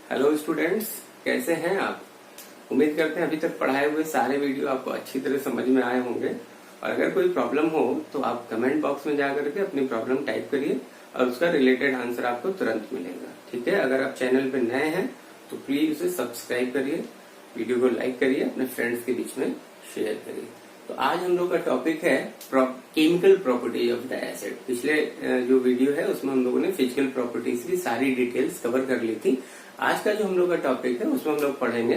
Hello students, कैसे हैं आप। उम्मीद करते हैं अभी तक पढ़ाए हुए सारे वीडियो आपको अच्छी तरह समझ में आए होंगे। और अगर कोई प्रॉब्लम हो तो आप कमेंट बॉक्स में जाकर के अपनी प्रॉब्लम टाइप करिए और उसका रिलेटेड आंसर आपको तुरंत मिलेगा। ठीक है, अगर आप चैनल पे नए हैं तो प्लीज उसे सब्सक्राइब करिए, वीडियो को लाइक करिए, अपने फ्रेंड्स के बीच में शेयर करिए। तो आज हम लोग का टॉपिक है chemical properties of the acid. पिछले जो वीडियो है उसमें हम लोगों ने फिजिकल प्रॉपर्टीज की सारी डिटेल्स कवर कर ली थी। आज का जो हम लोग का टॉपिक है उसमें हम लोग पढ़ेंगे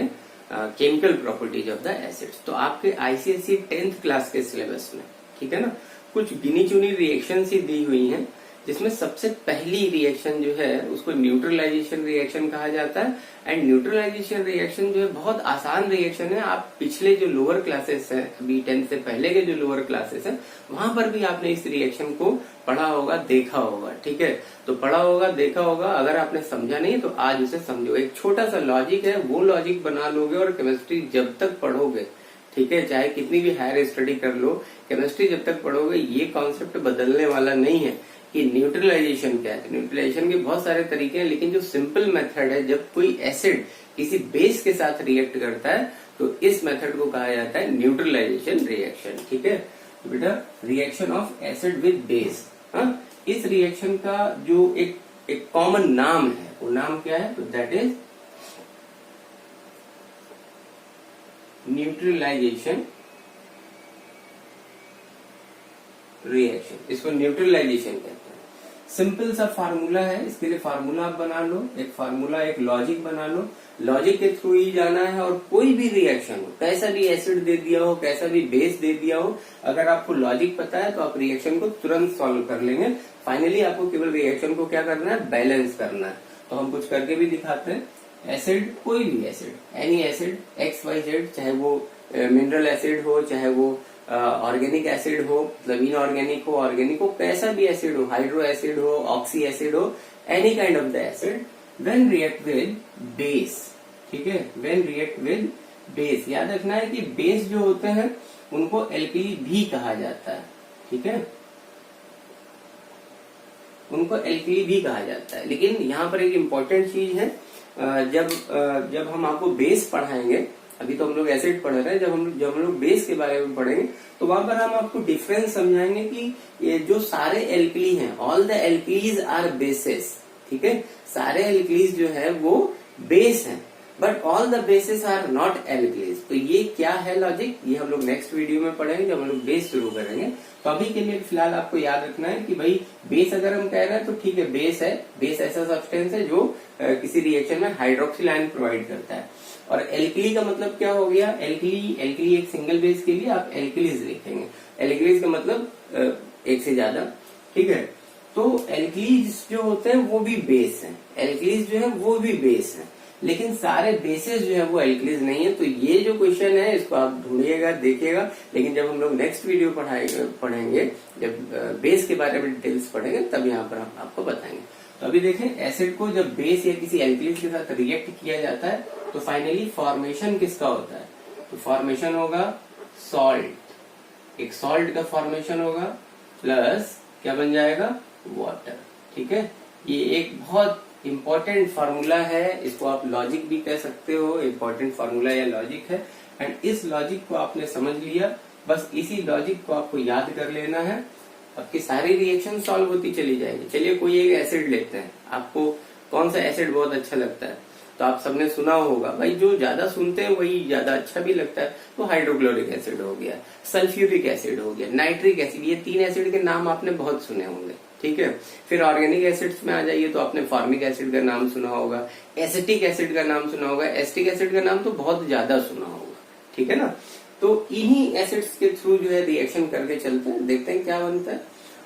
chemical properties of the acids. तो आपके आईसीएसई 10th क्लास के सिलेबस में, ठीक है ना, कुछ गिनी चुनी रिएक्शन ही दी हुई हैं, जिसमें सबसे पहली रिएक्शन जो है उसको न्यूट्रलाइजेशन रिएक्शन कहा जाता है। एंड न्यूट्रलाइजेशन रिएक्शन जो है बहुत आसान रिएक्शन है। आप पिछले जो लोअर क्लासेस है, अभी 10th से पहले के जो लोअर क्लासेस है, वहां पर भी आपने इस रिएक्शन को पढ़ा होगा, देखा होगा। ठीक है, तो पढ़ा होगा, देखा होगा। अगर आपने समझा नहीं तो आज उसे समझो। एक छोटा सा लॉजिक है, वो लॉजिक बना लोगे और केमिस्ट्री जब तक पढ़ोगे, ठीक है, चाहे कितनी भी हायर स्टडी कर लो, केमिस्ट्री जब तक पढ़ोगे ये कॉन्सेप्ट बदलने वाला नहीं है कि न्यूट्रलाइजेशन क्या है। न्यूट्रलाइजेशन के बहुत सारे तरीके हैं, लेकिन जो सिंपल मेथड है, जब कोई एसिड किसी बेस के साथ रिएक्ट करता है तो इस मेथड को कहा जाता है न्यूट्रलाइजेशन रिएक्शन। ठीक है बेटा, reaction of acid with base. इस रिएक्शन का जो एक कॉमन नाम है, वो नाम क्या है, तो दैट इज न्यूट्रलाइजेशन रिएक्शन। इसको न्यूट्रलाइजेशन कहते हैं। सिंपल सा फार्मूला है, इसके लिए फार्मूला आप बना लो, एक फार्मूला, एक लॉजिक बना लो। लॉजिक के थ्रू ही जाना है। और कोई भी रिएक्शन हो, कैसा भी एसिड दे दिया हो, कैसा भी बेस दे दिया हो, अगर आपको लॉजिक पता है तो आप रिएक्शन को तुरंत सॉल्व कर लेंगे। फाइनली आपको केवल रिएक्शन को क्या करना है, बैलेंस करना है। तो हम कुछ करके भी दिखाते हैं। एसिड, कोई भी एसिड, एनी एसिड XYZ, चाहे वो मिनरल एसिड हो, चाहे वो ऑर्गेनिक एसिड हो, मतलब इनऑर्गेनिक हो, ऑर्गेनिक हो, कैसा भी एसिड हो, हाइड्रो एसिड हो, ऑक्सी एसिड हो, any kind of the acid, when react with base. ठीक है, व्हेन रिएक्ट विद बेस, याद रखना है कि बेस जो होते हैं उनको एल्कली भी कहा जाता है। ठीक है, उनको एल्कली भी कहा जाता है। लेकिन यहाँ पर एक इम्पोर्टेंट चीज है, जब हम आपको बेस पढ़ाएंगे, अभी तो हम लोग एसिड पढ़ रहे हैं, जब हम लोग बेस के बारे में पढ़ेंगे तो वहां पर हम आपको डिफरेंस समझाएंगे कि ये जो सारे एल्कली हैं, all the alkalis are bases. ठीक है, सारे एल्कलीज जो है वो बेस हैं, but all the bases are not alkalis. तो ये क्या है लॉजिक, ये हम लोग नेक्स्ट वीडियो में पढ़ेंगे जब हम लोग बेस शुरू करेंगे। तो अभी के लिए फिलहाल आपको याद रखना है कि भाई बेस अगर हम कह रहे हैं तो ठीक है, बेस है। बेस ऐसा सब्सटेंस है जो किसी रिएक्शन में हाइड्रोक्सिल आयन प्रोवाइड करता है। और एल्कली का मतलब क्या हो गया, एल्कली एक सिंगल बेस के लिए आप एल्कलीज लिखेंगे। एल्कलीज का मतलब एक से ज्यादा। ठीक है, तो एल्कलीज जो होते हैं वो भी बेस हैं, एल्कलीज जो है वो भी बेस हैं, लेकिन सारे बेसेस जो है वो एल्कलीज नहीं है। तो ये जो क्वेश्चन है इसको आप ढूंढिएगा, देखिएगा। लेकिन जब हम लोग नेक्स्ट वीडियो पढ़ेंगे, जब बेस के बारे में डिटेल्स पढ़ेंगे, तब यहाँ पर हम आपको बताएंगे। तो अभी देखें, एसिड को जब बेस या किसी एल्कलीज के साथ रिएक्ट किया जाता है तो फाइनली फॉर्मेशन किसका होता है, तो फॉर्मेशन होगा सॉल्ट। एक सॉल्ट का फॉर्मेशन होगा प्लस क्या बन जाएगा, वाटर। ठीक है, ये एक बहुत इंपॉर्टेंट फार्मूला है, इसको आप लॉजिक भी कह सकते हो। इंपॉर्टेंट फार्मूला या लॉजिक है। एंड इस लॉजिक को आपने समझ लिया, बस इसी लॉजिक को आपको याद कर लेना है, आपकी सारी रिएक्शन सॉल्व होती चली जाएगी। चलिए कोई एक एसिड लेते हैं, आपको कौन सा एसिड बहुत अच्छा लगता है, तो आप सबने सुना होगा भाई, जो ज्यादा सुनते हैं वही ज्यादा अच्छा भी लगता है। तो हाइड्रोक्लोरिक एसिड हो गया, सल्फ्यूरिक एसिड हो गया, नाइट्रिक एसिड, ये 3 एसिड के नाम आपने बहुत सुने होंगे। ठीक है, फिर ऑर्गेनिक एसिड्स में आ जाइए तो आपने फॉर्मिक एसिड का नाम सुना होगा, एसिटिक एसिड का नाम सुना होगा, एसिटिक एसिड का नाम तो बहुत ज्यादा सुना होगा। ठीक है ना, तो इन्हीं एसिड्स के थ्रू जो है रिएक्शन करके चलते हैं, देखते हैं क्या बनता है।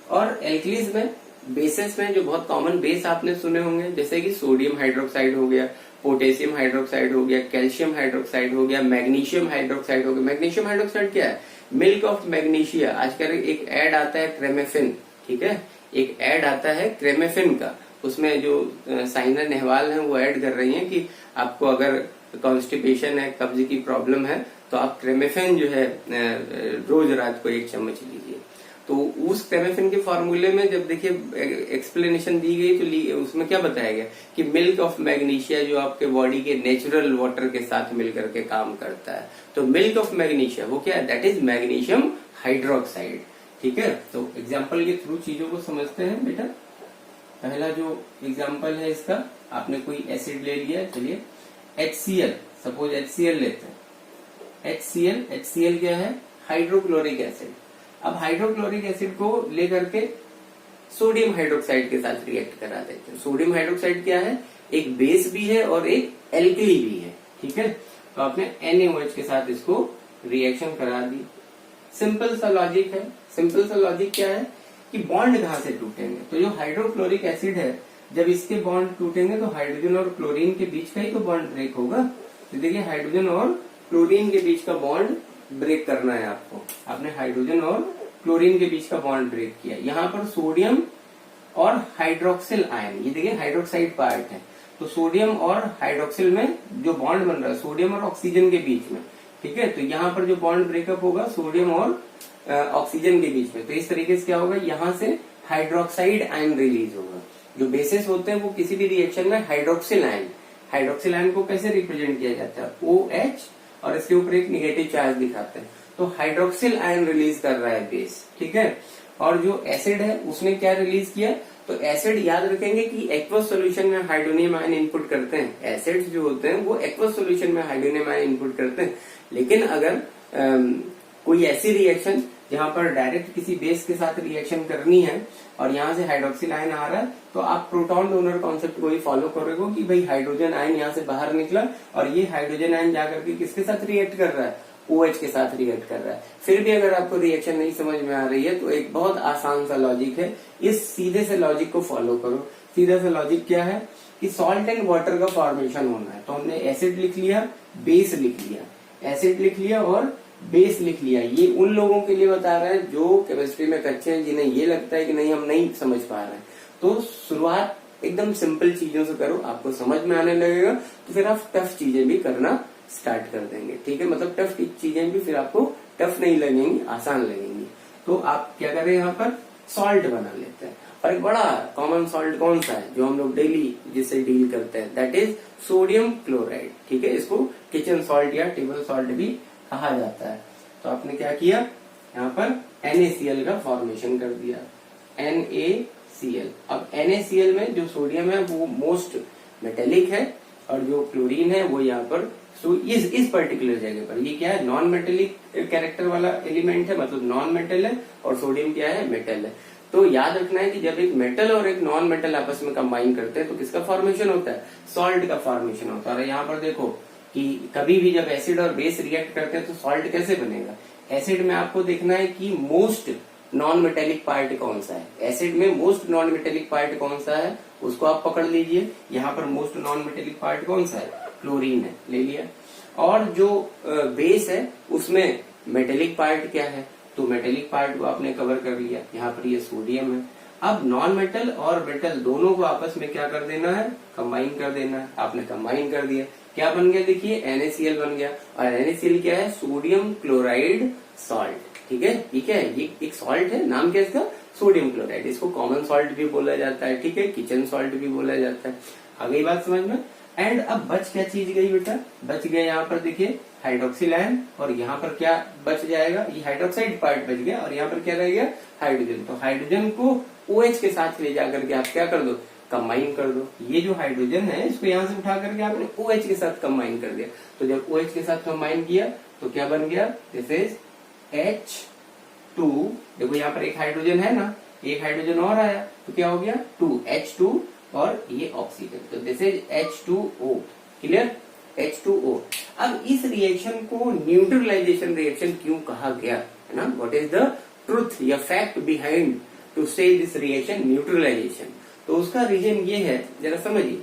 और एल्कलीज में, बेसेस में जो बहुत कॉमन बेस आपने सुने होंगे, जैसे कि सोडियम हाइड्रोक्साइड हो गया, पोटेशियम हाइड्रोक्साइड हो गया, कैल्शियम हाइड्रोक्साइड हो गया, मैग्नीशियम हाइड्रोक्साइड हो गया। मैग्नीशियम हाइड्रोक्साइड क्या है, मिल्क ऑफ मैग्नीशिया। आजकल एक ऐड आता है क्रेमेफिन, ठीक है, एक ऐड आता है क्रेमेफिन का, उसमें जो साइना नेहवाल है वो ऐड कर रही हैं कि आपको अगर कॉन्स्टिपेशन है, कब्ज की प्रॉब्लम है, तो आप क्रेमेफिन जो है रोज रात को 1 चम्मच लीजिए। तो उस टेमेफिन के फॉर्मूले में जब देखिए एक्सप्लेनेशन दी गई तो उसमें क्या बताया गया कि मिल्क ऑफ मैग्नीशिया जो आपके बॉडी के नेचुरल वाटर के साथ मिलकर के काम करता है, तो मिल्क ऑफ मैग्नीशिया वो क्या है, दैट इज मैग्नीशियम हाइड्रोक्साइड। ठीक है, तो एग्जाम्पल के थ्रू चीजों को समझते हैं बेटा। पहला जो एग्जाम्पल है इसका, आपने कोई एसिड ले लिया, चलिए HCl, सपोज HCl लेते हैं। HCl क्या है, हाइड्रोक्लोरिक एसिड। अब हाइड्रोक्लोरिक एसिड को लेकर के सोडियम हाइड्रोक्साइड के साथ रिएक्ट करा देते हैं। सोडियम हाइड्रोक्साइड क्या है, एक बेस भी है और एक एल्कली भी है। ठीक है, तो आपने NaOH के साथ इसको रिएक्शन करा दी। सिंपल सा लॉजिक है। सिंपल सा लॉजिक क्या है कि बॉन्ड कहां से टूटेंगे, तो जो हाइड्रोक्लोरिक एसिड है जब इसके बॉन्ड टूटेंगे तो हाइड्रोजन और क्लोरीन के बीच का ही तो बॉन्ड ब्रेक होगा। तो देखिए हाइड्रोजन और क्लोरीन के बीच का बॉन्ड ब्रेक करना है आपको। आपने हाइड्रोजन और क्लोरीन के बीच का बॉन्ड ब्रेक किया। यहाँ पर सोडियम और हाइड्रोक्सिल आयन, ये देखिए हाइड्रोक्साइड पार्ट है, तो सोडियम और हाइड्रोक्सिल में जो बॉन्ड बन रहा है सोडियम और ऑक्सीजन के बीच में। ठीक है, तो यहाँ पर जो बॉन्ड ब्रेकअप होगा सोडियम और ऑक्सीजन के बीच में, तो इस तरीके से क्या होगा, यहाँ से हाइड्रोक्साइड आयन रिलीज होगा। जो बेसिस होते हैं वो किसी भी रिएक्शन में हाइड्रोक्सिल आयन को कैसे रिप्रेजेंट किया जाता है, OH, और इसके ऊपर एक निगेटिव चार्ज दिखाते हैं, तो हाइड्रोक्सिल आयन रिलीज कर रहा है बेस। ठीक है, और जो एसिड है उसने क्या रिलीज किया, तो एसिड याद रखेंगे कि एक्वस सॉल्यूशन में हाइड्रोनियम आयन इनपुट करते हैं। एसिड्स जो होते हैं वो एक्वस सॉल्यूशन में हाइड्रोनियम आयन इनपुट करते हैं, लेकिन अगर कोई ऐसी रिएक्शन जहां पर डायरेक्ट किसी बेस के साथ रिएक्शन करनी है और यहाँ से हाइड्रोक्सिल आयन आ रहा है, तो आप प्रोटॉन डोनर कॉन्सेप्ट को ही फॉलो करोगे कि भाई हाइड्रोजन आयन यहाँ से बाहर निकला और ये हाइड्रोजन आयन जाकर के किसके साथ रिएक्ट कर रहा है, OH के साथ रिएक्ट कर रहा है। फिर भी अगर आपको रिएक्शन नहीं समझ में आ रही है तो एक बहुत आसान सा लॉजिक है, इस सीधे से लॉजिक को फॉलो करो। सीधा सा लॉजिक क्या है कि सॉल्ट एंड वाटर का फॉर्मेशन होना है, तो हमने एसिड लिख लिया, बेस लिख लिया, एसिड लिख लिया और बेस लिख लिया। ये उन लोगों के लिए बता रहा है जो केमिस्ट्री में कच्चे हैं, जिन्हें ये लगता है कि नहीं हम नहीं समझ पा रहे हैं। तो शुरुआत एकदम सिंपल चीजों से करो, आपको समझ में आने लगेगा, तो फिर आप टफ चीजें भी करना स्टार्ट कर देंगे। ठीक है, मतलब टफ चीजें भी फिर आपको टफ नहीं लगेंगी, आसान लगेंगी। तो आप क्या करें, यहाँ पर सॉल्ट बना लेते हैं, और एक बड़ा कॉमन सॉल्ट कौन सा है जो हम लोग डेली जिससे डील करते हैं, दैट इज सोडियम क्लोराइड। ठीक है, इसको किचन सॉल्ट या टेबल सॉल्ट भी कहा जाता है। तो आपने क्या किया, यहाँ पर NaCl का फॉर्मेशन कर दिया, NaCl। अब NaCl में जो सोडियम है वो मोस्ट मेटेलिक है और जो क्लोरीन है वो यहाँ पर इस पर्टिकुलर जगह पर ये क्या है, नॉन मेटेलिक कैरेक्टर वाला एलिमेंट है, मतलब नॉन मेटल है, और सोडियम क्या है, मेटल है। तो याद रखना है कि जब एक मेटल और एक नॉन मेटल आपस में कंबाइन करते हैं तो किसका फॉर्मेशन होता है, सॉल्ट का फॉर्मेशन होता है। और यहाँ पर देखो कि कभी भी जब एसिड और बेस रिएक्ट करते हैं तो सॉल्ट कैसे बनेगा, एसिड में आपको देखना है कि मोस्ट नॉन मेटेलिक पार्ट कौन सा है। एसिड में मोस्ट नॉन मेटेलिक पार्ट कौन सा है उसको आप पकड़ लीजिए। यहाँ पर मोस्ट नॉन मेटेलिक पार्ट कौन सा है, क्लोरीन है, ले लिया। और जो बेस है उसमें मेटेलिक पार्ट क्या है, तो मेटेलिक पार्ट को आपने कवर कर लिया, यहाँ पर ये सोडियम है। अब नॉन मेटल और मेटल दोनों को आपस में क्या कर देना है, कंबाइन कर देना है। आपने कंबाइन कर दिया, क्या बन गया, देखिए NaCl बन गया। और NaCl क्या है, सोडियम क्लोराइड सॉल्ट। ठीक है, ठीक है, ये एक सॉल्ट है, नाम क्या है इसका, सोडियम क्लोराइड। इसको कॉमन सॉल्ट भी बोला जाता है, ठीक है, किचन सॉल्ट भी बोला जाता है। आ गई बात समझ में। एंड अब बच क्या चीज गई बेटा, बच गया यहाँ पर देखिए हाइड्रोक्सिल आयन, और यहाँ पर क्या बच जाएगा, ये हाइड्रोक्साइड पार्ट बच गया, और यहाँ पर क्या रह गया, हाइड्रोजन। तो हाइड्रोजन को OH के साथ ले जाकर के आप क्या कर दो, कंबाइन कर दो। ये जो हाइड्रोजन है इसको यहाँ से उठा करके आपने OH के साथ कंबाइन कर दिया। तो जब OH के साथ कंबाइन किया तो क्या बन गया, दिस इज H2। देखो यहाँ पर एक हाइड्रोजन है ना, एक हाइड्रोजन और आया तो क्या हो गया 2H2 और ये ऑक्सीजन, तो this is H2O। Clear, H2O। अब इस रिएक्शन को न्यूट्रलाइजेशन रिएक्शन क्यों कहा गया है ना, व्हाट इज द ट्रुथ या फैक्ट बिहाइंड टू से दिस रिएक्शन न्यूट्रलाइजेशन। तो उसका रीजन ये है, जरा समझिए।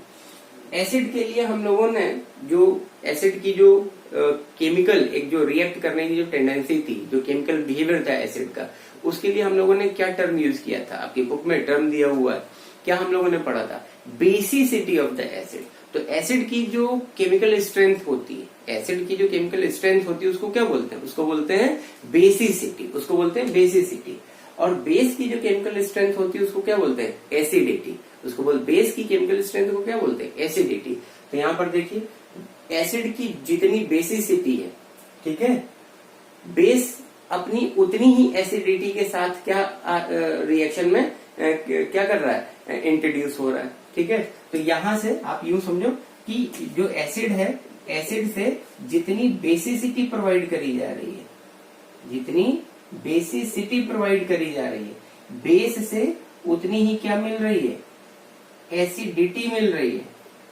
एसिड के लिए हम लोगों ने जो एसिड की जो केमिकल एक जो रिएक्ट करने की जो टेंडेंसी थी, जो केमिकल बिहेवियर था एसिड का, उसके लिए हम लोगों ने क्या टर्म यूज किया था, आपकी बुक में टर्म दिया हुआ है, क्या हम लोगों ने पढ़ा था, बेसिसिटी ऑफ द एसिड। तो एसिड की जो केमिकल स्ट्रेंथ होती है, एसिड की जो केमिकल स्ट्रेंथ होती है उसको क्या बोलते हैं, उसको बोलते हैं बेसिसिटी, उसको बोलते हैं बेसिसिटी। और बेस की जो केमिकल स्ट्रेंथ होती है उसको क्या बोलते हैं, एसिडिटी। उसको बेस की केमिकल स्ट्रेंथ को क्या बोलते हैं, एसिडिटी। तो यहाँ पर देखिए एसिड की जितनी बेसिसिटी है, ठीक है, बेस अपनी उतनी ही एसिडिटी के साथ क्या रिएक्शन में क्या कर रहा है, इंट्रोड्यूस हो रहा है, ठीक है। तो यहां से आप यूं समझो कि जो एसिड है, एसिड से जितनी बेसिसिटी प्रोवाइड करी जा रही है, जितनी बेसिसिटी प्रोवाइड करी जा रही है, बेस से उतनी ही क्या मिल रही है, एसिडिटी मिल रही है,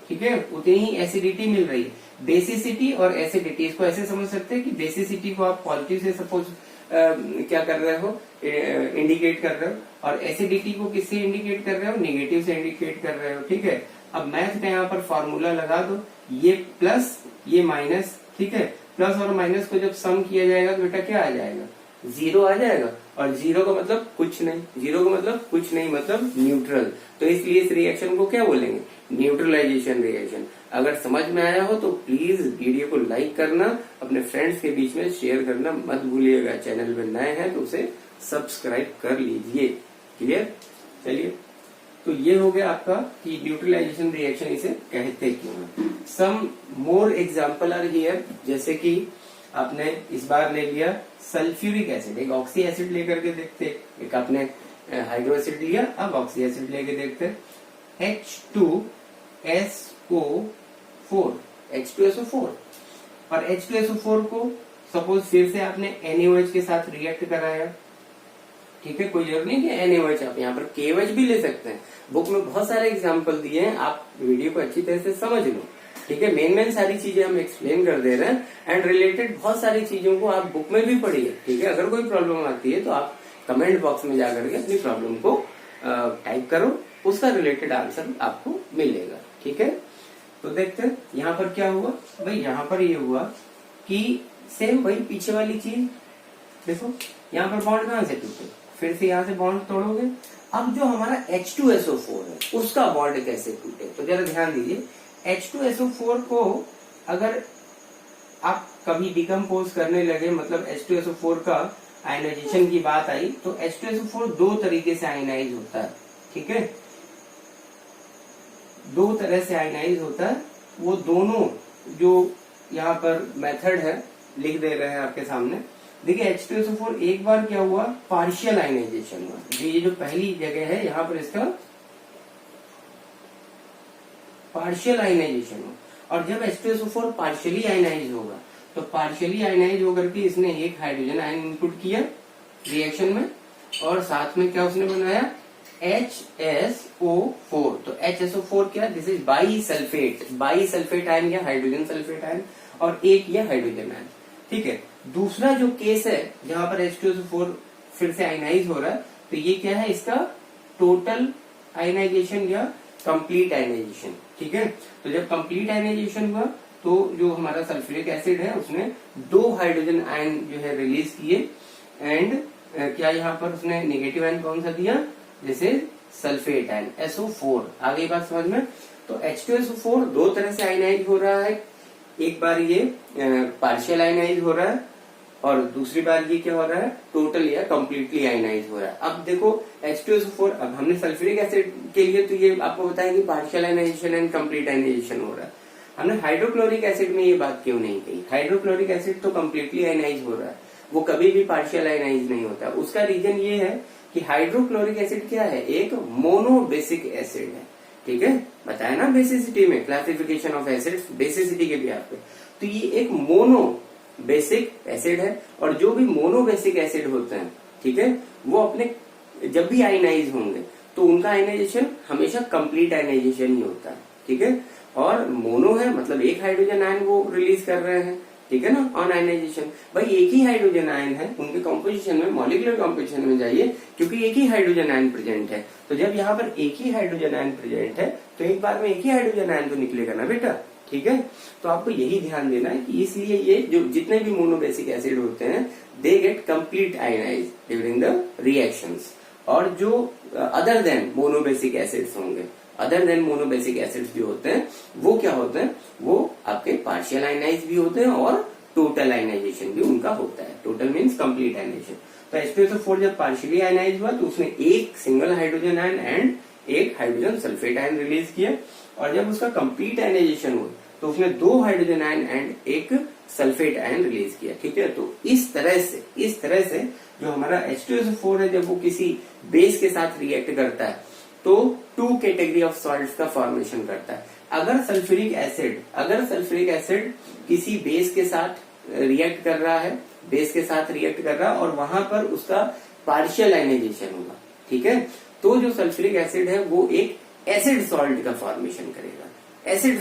ठीक है, उतनी ही एसिडिटी मिल रही है। बेसिसिटी और एसिडिटी, इसको ऐसे समझ सकते हैं कि बेसिसिटी को आप पॉजिटिव से सपोज क्या कर रहे हो, इंडिकेट कर रहे हो, और एसिडिटी को किससे इंडिकेट कर रहे हो, नेगेटिव से इंडिकेट कर रहे हो, ठीक है। अब मैथ का यहाँ पर फॉर्मूला लगा दो, ये प्लस ये माइनस, ठीक है, प्लस और माइनस को जब सम किया जाएगा तो बेटा क्या आ जाएगा, 0 आ जाएगा। और 0 का मतलब कुछ नहीं, 0 का मतलब कुछ नहीं मतलब न्यूट्रल। तो इसलिए इस रिएक्शन को क्या बोलेंगे, न्यूट्रलाइजेशन रिएक्शन। अगर समझ में आया हो तो प्लीज वीडियो को लाइक करना, अपने फ्रेंड्स के बीच में शेयर करना मत भूलिएगा। चैनल में नए हैं तो उसे सब्सक्राइब कर लीजिए। क्लियर, चलिए। तो ये हो गया आपका कि न्यूट्रलाइजेशन रिएक्शन इसे कहते क्यों हैं। सम मोर एग्जाम्पल आर हियर, जैसे कि आपने इस बार ले लिया सल्फ्यूरिक एसिड, एक ऑक्सी एसिड लेकर के देखते, एक आपने हाइड्रो एसिड लिया, अब ऑक्सी एसिड लेके देखते, H2SO4, H2SO4, और H2SO4 को सपोज फिर से आपने NaOH के साथ रिएक्ट कराया, ठीक है, कोई जरूरत नहीं कि NaOH, आप यहाँ पर KOH भी ले सकते हैं। बुक में बहुत सारे एग्जाम्पल दिए हैं, आप वीडियो को अच्छी तरह से समझ लो, ठीक है। मेन सारी चीजें हम एक्सप्लेन कर दे रहे हैं, एंड रिलेटेड बहुत सारी चीजों को आप बुक में भी पढ़िए, ठीक है। अगर कोई प्रॉब्लम आती है तो आप कमेंट बॉक्स में जाकर के अपनी प्रॉब्लम को टाइप करो, उसका रिलेटेड आंसर आपको मिलेगा, ठीक है। तो देखते हैं यहाँ पर क्या हुआ भाई, यहाँ पर ये हुआ कि सेम वही पीछे वाली चीज, देखो यहाँ पर बॉन्ड कहाँ से टूटे, फिर से यहाँ से बॉन्ड तोड़ोगे। अब जो हमारा H2SO4 है उसका बॉन्ड कैसे टूटे, तो जरा ध्यान दीजिए। H2SO4 को अगर आप कभी डिकम्पोज करने लगे, मतलब H2SO4 का आयनाइजेशन की बात आई, तो H2SO4 दो तरीके से आयनाइज होता है, ठीक है, दो तरह से आयनाइज होता है। वो दोनों जो यहाँ पर मेथड है लिख दे रहे हैं आपके सामने। देखिए H2SO4 एक बार क्या हुआ, पार्शियल आयनाइजेशन हुआ, ये जो पहली जगह है यहाँ पर इसका पार्शियल आयनाइजेशन हो। और जब H2SO4 पार्शियली आयनाइज होगा तो पार्शियली आयनाइज होकर के इसने एक हाइड्रोजन आयन इनपुट किया रिएक्शन में, और साथ में क्या उसने बनाया, HSO4। तो HSO4 क्या, this is by sulphate ion या हाइड्रोजन सल्फेट आयन, और एक ये हाइड्रोजन आयन, ठीक है। दूसरा जो केस है जहां पर H2SO4 फिर से आयनाइज हो रहा है, तो ये क्या है, इसका टोटल आयनाइजेशन या कंप्लीट आयनाइजेशन, ठीक है। तो जब कंप्लीट आयनाइजेशन हुआ तो जो हमारा सल्फ्यूरिक एसिड है उसने दो हाइड्रोजन आयन जो है रिलीज किए, एंड क्या यहाँ पर उसने नेगेटिव आयन कौन सा दिया, जैसे सल्फेट आयन SO4। आ गई बात समझ में। तो H2SO4 दो तरह से आयनाइज हो रहा है, एक बार ये पार्शियल आयनाइज हो रहा है, और दूसरी बार ये क्या हो रहा है, टोटल या कंप्लीटली आयनाइज हो रहा है। अब देखो H2SO4, अब हमने सल्फ्यूरिक एसिड के लिए तो ये आपको बताया कि partial ionisation and complete ionisation हो रहा है। हमने हाइड्रोक्लोरिक एसिड में ये बात क्यों नहीं कही, हाइड्रोक्लोरिक एसिड तो कंप्लीटली आयनाइज हो रहा है, वो कभी भी पार्शियल आयनाइज नहीं होता। उसका रीजन ये है कि हाइड्रोक्लोरिक एसिड क्या है, एक मोनोबेसिक एसिड है, ठीक है, बताया ना बेसिसिटी में, क्लासिफिकेशन ऑफ एसिड्स बेसिसिटी के भी आपको। तो ये एक मोनो बेसिक एसिड है, और जो भी मोनोबेसिक एसिड होते हैं, ठीक है, वो अपने जब भी आयनाइज होंगे तो उनका आयनाइजेशन हमेशा कंप्लीट आयनाइजेशन ही होता है, ठीक है। और मोनो है मतलब एक हाइड्रोजन आयन वो रिलीज कर रहे हैं, ठीक है ना, ऑन आयनाइजेशन। भाई एक ही हाइड्रोजन आयन है, उनके कॉम्पोजिशन में, मॉलिक्यूलर कॉम्पोजिशन में जाइए, क्योंकि एक ही हाइड्रोजन आयन प्रेजेंट है। तो जब यहाँ पर एक ही हाइड्रोजन आयन प्रेजेंट है तो एक बार में एक ही हाइड्रोजन आयन तो निकलेगा ना बेटा, ठीक है। तो आपको यही ध्यान देना है कि इसलिए ये जो जितने भी मोनोबेसिक एसिड होते हैं they get complete ionise during the reactions, और जो अदर देन मोनोबेसिक एसिड्स होंगे, अदर देन मोनोबेसिक एसिड्स भी होते हैं, वो क्या होते हैं, वो आपके पार्शियल आयनाइज भी होते हैं और टोटल आयनाइजेशन भी उनका होता है। Total means complete ionisation. तो H2SO4 जब पार्शियली आयनाइज हुआ तो उसने एक सिंगल हाइड्रोजन आयन एंड एक हाइड्रोजन सल्फेट आयन रिलीज किया, और जब उसका कंप्लीट आयनाइजेशन हुआ तो उसने 2 हाइड्रोजन आयन एंड एक सल्फेट आयन रिलीज किया। ठीक है, तो इस तरह से जो हमारा H2SO4 है, जब वो किसी बेस के साथ रिएक्ट करता है तो 2 कैटेगरी ऑफ सॉल्ट्स का फॉर्मेशन करता है। अगर सल्फ्यूरिक एसिड किसी बेस के साथ रिएक्ट कर रहा है, और वहां पर उसका पार्शियल आयनाइजेशन होगा, ठीक है, तो जो सल्फ्यूरिक एसिड है वो एक एसिड सॉल्ट का फॉर्मेशन करेगा। एसिड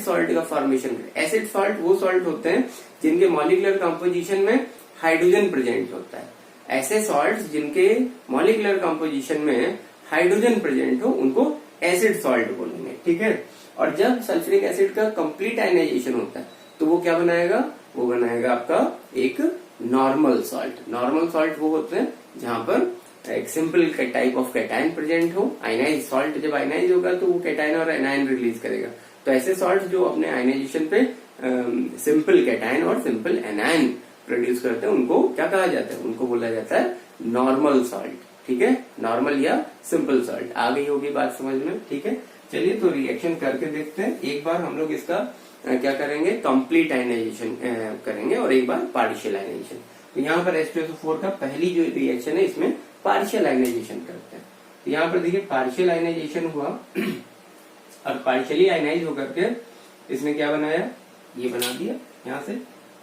सॉल्ट वो सॉल्ट होते हैं जिनके मॉलिक्यूलर कंपोजिशन में हाइड्रोजन प्रेजेंट होता है। ऐसे सॉल्ट्स जिनके मॉलिक्यूलर कंपोजिशन में हाइड्रोजन प्रेजेंट हो उनको एसिड सॉल्ट बोलेंगे। ठीक है, और जब सल्फ्यूरिक एसिड का कंप्लीट आयनाइजेशन होता है तो वो क्या बनाएगा, वो बनाएगा आपका एक नॉर्मल सॉल्ट वो होते हैं जहां पर एक simple type of cation present हो। आयनाइज सॉल्ट जब आयनाइज होगा तो वो कैटायन और एनायन रिलीज करेगा। तो ऐसे सॉल्ट जो अपने आयनाइजेशन पे सिंपल कैटायन और सिंपल एनायन प्रोड्यूस करते हैं उनको क्या कहा जाता है, उनको बोला जाता है नॉर्मल सॉल्ट। ठीक है, नॉर्मल या सिंपल सॉल्ट। आ गई होगी बात समझ में। ठीक है, चलिए तो रिएक्शन करके देखते हैं। एक बार हम लोग इसका क्या करेंगे, कंप्लीट आयनाइजेशन करेंगे और एक बार पार्शियल आयनाइजेशन। तो यहाँ पर H2SO4 का पहली जो रिएक्शन है इसमें पार्शियल आयनाइजेशन करते हैं। तो यहाँ पर देखिए पार्शियल आयनाइजेशन हुआ और पार्शियली आयनाइज होकर के इसने क्या बनाया, ये बना दिया। यहाँ से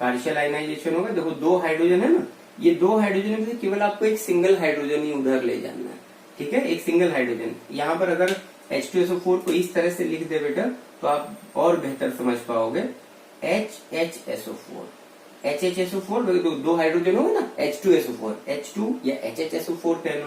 पार्शियल आयनाइजेशन होगा, देखो 2 हाइड्रोजन है ना, ये 2 हाइड्रोजन में से केवल आपको एक सिंगल हाइड्रोजन ही उधर ले जाना है। ठीक है, एक सिंगल हाइड्रोजन। यहाँ पर अगर H2SO4 को इस तरह से लिख दे बेटा तो आप और बेहतर समझ पाओगे। HHSO4 2 हाइड्रोजन होगा ना, H2SO4 H2 या HHSO4 कह लो।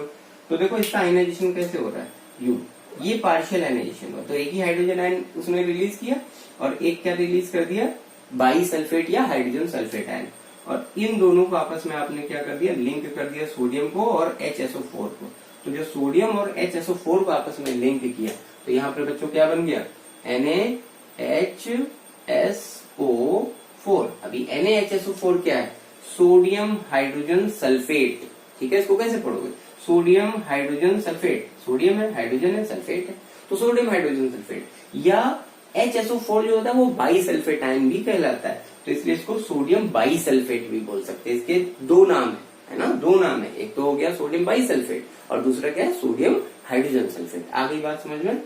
तो देखो इसका आयनाइजेशन कैसे हो रहा है, यू, ये पार्शियल आयनाइजेशन हुआ। तो एक ही हाइड्रोजन आयन उसने रिलीज किया और एक क्या रिलीज कर दिया, बाई सल्फेट या हाइड्रोजन सल्फेट आयन। और इन दोनों को आपस में आपने क्या कर दिया, लिंक कर दिया, सोडियम को और HSO4 को। तो जो सोडियम और HSO4 को आपस में लिंक किया तो यहाँ पर बच्चों क्या बन गया, NaHSO4। अभी NaHSO4 क्या है, सोडियम हाइड्रोजन सल्फेट। ठीक है, इसको कैसे पढ़ोगे, सोडियम हाइड्रोजन सल्फेट। सोडियम है, हाइड्रोजन है, सल्फेट है, तो सोडियम हाइड्रोजन सल्फेट। या HSO4 जो होता है वो बाई सल्फेट आयन भी कहलाता है, तो इसलिए इसको सोडियम बाई सल्फेट भी बोल सकते हैं। इसके 2 नाम है ना, 2 नाम है, एक तो हो गया सोडियम बाई सल्फेट और दूसरा क्या है, सोडियम हाइड्रोजन सल्फेट। आ गई बात समझ में।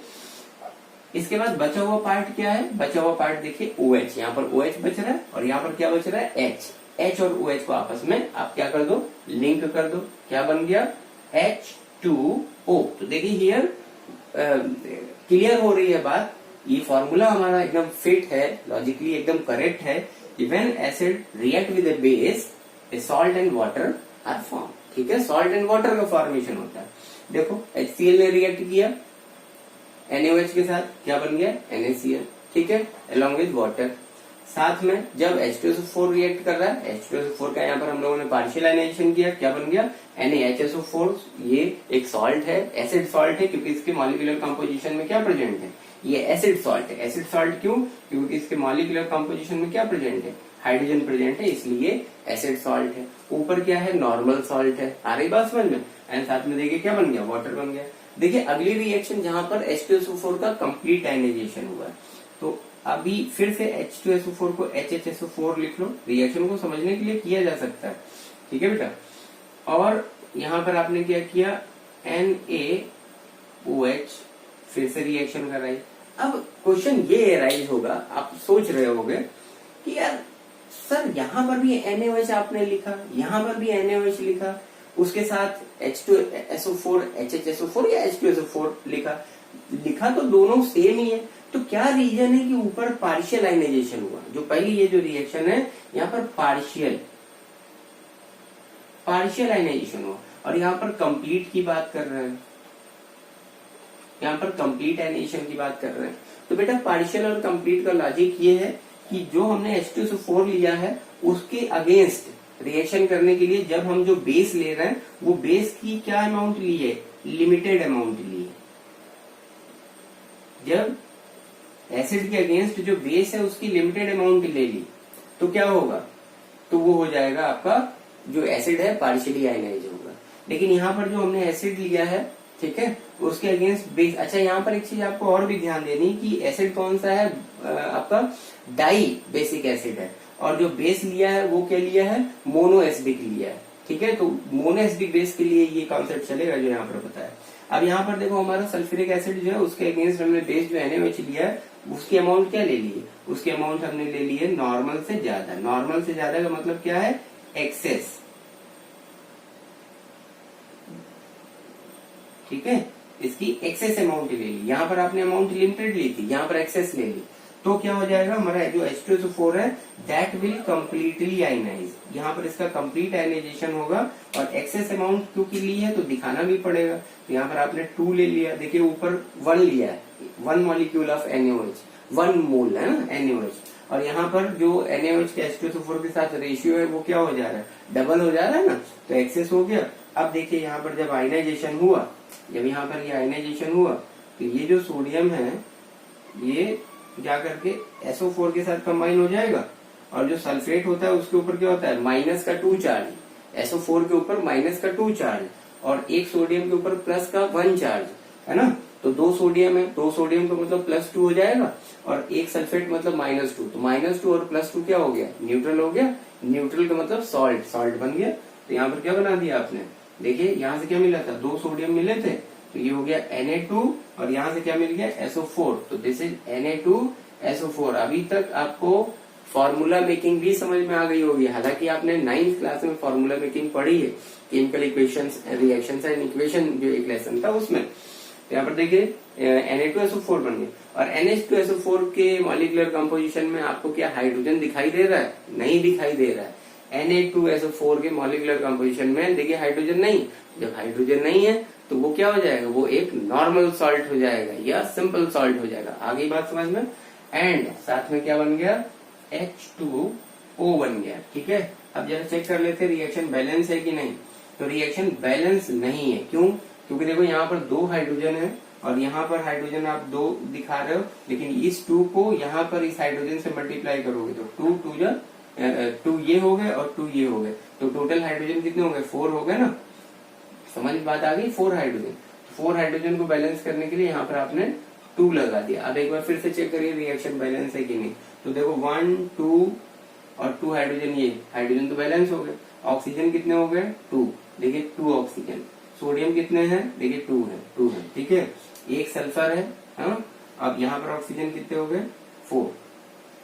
इसके बाद बचा हुआ पार्ट क्या है, बचा हुआ पार्ट देखिए OH। यहाँ पर OH बच रहा है और यहाँ पर क्या बच रहा है, H और OH को आपस में आप क्या कर दो, लिंक कर दो। क्या बन गया, H2O। तो देखिए हियर क्लियर हो रही है बात। ये फॉर्मूला हमारा एकदम फिट है, लॉजिकली एकदम करेक्ट है। When acid react with a base, a salt and water are form. ठीक है, सॉल्ट एंड वाटर का फॉर्मेशन होता है। देखो HCl ने रिएक्ट किया NaOH के साथ, क्या बन गया, NaCl। ठीक है, अलॉन्ग विद वाटर। साथ में जब H2SO4 रिएक्ट कर रहा है, H2SO4 का यहाँ पर हम लोगों ने पार्शियल आयनाइजेशन किया, क्या बन गया, NaHSO4। ये एक सॉल्ट है, एसिड सॉल्ट है, क्योंकि इसके मॉलिक्यूलर कंपोजिशन में क्या प्रेजेंट है, ये एसिड सॉल्ट है। एसिड सॉल्ट क्यों, क्योंकि इसके मॉलिक्यूलर कंपोजिशन में क्या प्रेजेंट है, हाइड्रोजन प्रेजेंट है, इसलिए एसिड सॉल्ट है। ऊपर क्या है, नॉर्मल सॉल्ट है। आ रही बात समझ में। एंड साथ में देखिए क्या बन गया, वाटर बन गया। देखिए अगली रिएक्शन जहां पर H2SO4 का कंप्लीट आयनाइजेशन हुआ है, तो अभी फिर से H2SO4 को HHSO4 लिख लो। रिएक्शन को समझने के लिए किया जा सकता है। ठीक है बेटा, और यहाँ पर आपने क्या किया, NaOH, फिर से रिएक्शन कराई। अब क्वेश्चन ये राइज होगा, आप सोच रहे होगे कि यार सर यहाँ पर भी NaOH आपने लिखा, यहाँ पर भी NaOH लिखा, उसके साथ H2SO4 HHSO4 या H2SO4 लिखा तो दोनों सेम ही है। तो क्या रीजन है कि ऊपर पार्शियल आयनाइजेशन हुआ, जो पहली ये जो रिएक्शन है यहाँ पर पार्शियल आयनाइजेशन हुआ, और यहाँ पर कंप्लीट की बात कर रहे हैं, यहाँ पर कंप्लीट आयनाइजेशन की बात कर रहे हैं। तो बेटा पार्शियल और कंप्लीट का लॉजिक ये है कि जो हमने H2SO4 लिया है उसके अगेंस्ट रिएक्शन करने के लिए जब हम जो बेस ले रहे हैं वो बेस की क्या अमाउंट ली है, लिमिटेड अमाउंट ली है। जब एसिड के अगेंस्ट जो बेस है उसकी लिमिटेड अमाउंट ले ली तो क्या होगा, तो वो हो जाएगा आपका जो एसिड है पार्शियली आयनाइज होगा। लेकिन यहाँ पर जो हमने एसिड लिया है, ठीक है, उसके अगेंस्ट बेस। अच्छा, यहाँ पर एक चीज आपको और भी ध्यान देनी कि एसिड कौन सा है, आपका डाई बेसिक एसिड है, और जो बेस लिया है वो क्या लिया है, मोनो एसिडिक लिया है, ठीक है। तो मोनो एसिडिक बेस के लिए ये कॉन्सेप्ट चलेगा जो यहाँ पर बताया। अब यहाँ पर देखो हमारा सल्फ्यूरिक एसिड जो है उसके अगेंस्ट हमने बेस जो NaOH लिया है, उसकी अमाउंट क्या ले ली है, उसकी अमाउंट हमने ले ली है नॉर्मल से ज्यादा। नॉर्मल से ज्यादा का मतलब क्या है, एक्सेस, ठीक है, इसकी एक्सेस अमाउंट ले ली। यहाँ पर आपने अमाउंट लिमिटेड ली थी, यहाँ पर एक्सेस ले ली, तो क्या हो जाएगा हमारा जो H2SO4 है दैट विल कंप्लीटली आयनाइज। यहाँ पर इसका कंप्लीट आयनाइजेशन होगा, और एक्सेस अमाउंट क्योंकि ली है तो दिखाना भी पड़ेगा। तो यहाँ पर आपने 2 ले लिया, देखिए ऊपर 1 लिया है, 1 मॉलिक्यूल ऑफ NaOH, 1 मोल है ना NaOH, और यहाँ पर जो NaOH के H2SO4 के साथ रेशियो है वो क्या हो जा रहा है, डबल हो जा रहा है ना, तो एक्सेस हो गया। अब देखिए यहाँ पर जब आयनाइजेशन हुआ, जब यहाँ पर ये आयनाइजेशन हुआ, तो ये जो सोडियम है ये जा करके SO4 के साथ कंबाइन हो जाएगा, और जो सल्फेट होता है उसके ऊपर क्या होता है, माइनस का 2 चार्ज, SO4 के ऊपर माइनस का 2 चार्ज, और एक सोडियम के ऊपर प्लस का 1 चार्ज, है ना। तो 2 सोडियम है, 2 सोडियम का मतलब +2 हो जाएगा, और एक सल्फेट मतलब -2, तो -2 और +2 क्या हो गया, न्यूट्रल हो गया। न्यूट्रल का मतलब सॉल्ट, सॉल्ट बन गया। तो यहाँ पर क्या बना दिया आपने, देखिए यहाँ से क्या मिला था, 2 सोडियम मिले थे, तो ये हो गया Na2, और यहाँ से क्या मिल गया, SO4, तो दिस इज Na2SO4। अभी तक आपको फॉर्मूला मेकिंग भी समझ में आ गई होगी, हालांकि आपने 9th क्लास में फॉर्मूला मेकिंग पढ़ी है, chemical equations, reactions and equation जो एक लेसन था उसमें। तो यहाँ पर देखिए Na2SO4 बन गया, और NH2SO4 के मॉलिक्यूलर कंपोजिशन में आपको क्या हाइड्रोजन दिखाई दे रहा है, नहीं दिखाई दे रहा है। Na2SO4 के मॉलिक्यूलर कंपोजिशन में देखिए हाइड्रोजन नहीं, जब हाइड्रोजन नहीं है तो वो क्या हो जाएगा, वो एक नॉर्मल सॉल्ट हो जाएगा या सिंपल सॉल्ट हो जाएगा। आगे बात समझ में, एंड साथ में क्या बन गया, H2O बन गया, ठीक है। अब जरा चेक कर लेते रिएक्शन बैलेंस है कि नहीं, तो रिएक्शन बैलेंस नहीं है, क्यों, क्योंकि देखो यहाँ पर 2 हाइड्रोजन है, और यहाँ पर हाइड्रोजन आप 2 दिखा रहे हो, लेकिन इस 2 को यहाँ पर इस हाइड्रोजन से मल्टीप्लाई करोगे तो 2 ये हो गए और 2 ये हो गए, तो टोटल हाइड्रोजन कितने हो गए, 4 हो गए ना। समझ बात आ गई, 4 हाइड्रोजन, 4 हाइड्रोजन को बैलेंस करने के लिए यहाँ पर आपने 2 लगा दिया। अब एक बार फिर से चेक करिए रिएक्शन बैलेंस है कि नहीं, तो देखो 1 2 और 2 हाइड्रोजन, ये हाइड्रोजन तो बैलेंस हो गए। ऑक्सीजन कितने हो गए, 2, देखिए 2 ऑक्सीजन। सोडियम कितने हैं, देखिए 2 है, ठीक है। एक सल्फर है, हाँ। अब यहाँ पर ऑक्सीजन कितने हो गए, 4।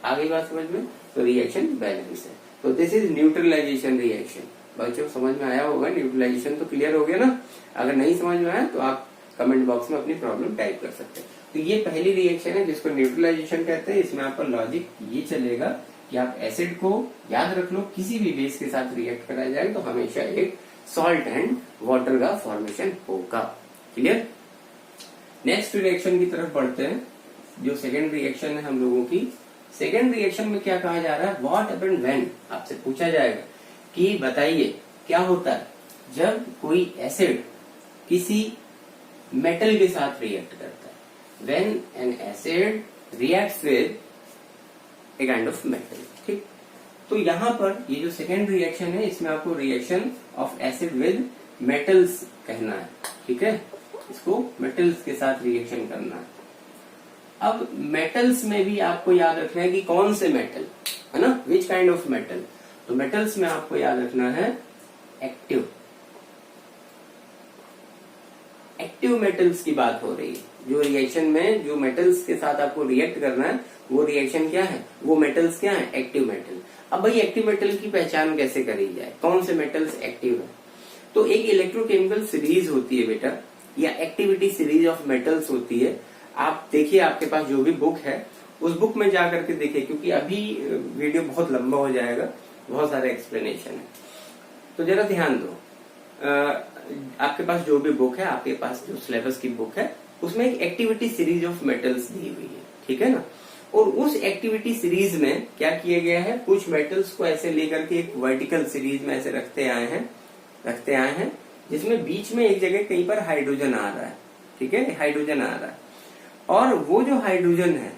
आगे बात समझ में, तो रिएक्शन बैलेंस है। तो दिस इज न्यूट्रलाइजेशन रिएक्शन। बच्चों समझ में आया होगा, न्यूट्रलाइजेशन तो क्लियर हो गया ना। अगर नहीं समझ में आया तो आप कमेंट बॉक्स में अपनी प्रॉब्लम टाइप कर सकते हैं। तो ये पहली रिएक्शन है जिसको न्यूट्रलाइजेशन कहते हैं। इसमें आपका लॉजिक ये चलेगा कि आप एसिड को याद रख लो, किसी भी बेस के साथ रिएक्ट कराया जाए तो हमेशा एक सॉल्ट एंड वाटर का फॉर्मेशन होगा। क्लियर। नेक्स्ट रिएक्शन की तरफ बढ़ते हैं, जो सेकेंड रिएक्शन है हम लोगों की। सेकेंड रिएक्शन में क्या कहा जा रहा है, व्हाट हैपेंड व्हेन, आपसे पूछा जाएगा कि बताइए क्या होता है जब कोई एसिड किसी मेटल के साथ रिएक्ट करता है। When an acid reacts with a kind of metal, ठीक। तो यहाँ पर ये जो सेकेंड रिएक्शन है इसमें आपको reaction of acid with metals कहना है, ठीक है। इसको मेटल्स के साथ रिएक्शन करना है। अब मेटल्स में भी आपको याद रखना है कि कौन से मेटल, है ना, विच काइंड ऑफ मेटल। तो मेटल्स में आपको याद रखना है एक्टिव, एक्टिव मेटल्स की बात हो रही है। जो रिएक्शन में जो मेटल्स के साथ आपको रिएक्ट करना है वो रिएक्शन क्या है, वो मेटल्स क्या है, एक्टिव मेटल। अब भाई एक्टिव मेटल की पहचान कैसे करी जाए, कौन से मेटल्स एक्टिव है। तो एक इलेक्ट्रोकेमिकल सीरीज होती है बेटा, या एक्टिविटी सीरीज ऑफ मेटल्स होती है। आप देखिए आपके पास जो भी बुक है उस बुक में जा करके देखिए, क्योंकि अभी वीडियो बहुत लंबा हो जाएगा, बहुत सारे एक्सप्लेनेशन है। तो जरा ध्यान दो, आपके पास जो भी बुक है, आपके पास जो सिलेबस की बुक है उसमें एक एक्टिविटी सीरीज ऑफ मेटल्स दी हुई है, ठीक है ना। और उस एक्टिविटी सीरीज में क्या किया गया है, कुछ मेटल्स को ऐसे लेकर के एक वर्टिकल सीरीज में ऐसे रखते आए हैं जिसमें बीच में एक जगह कहीं पर हाइड्रोजन आ रहा है, ठीक है, हाइड्रोजन आ रहा है। और वो जो हाइड्रोजन है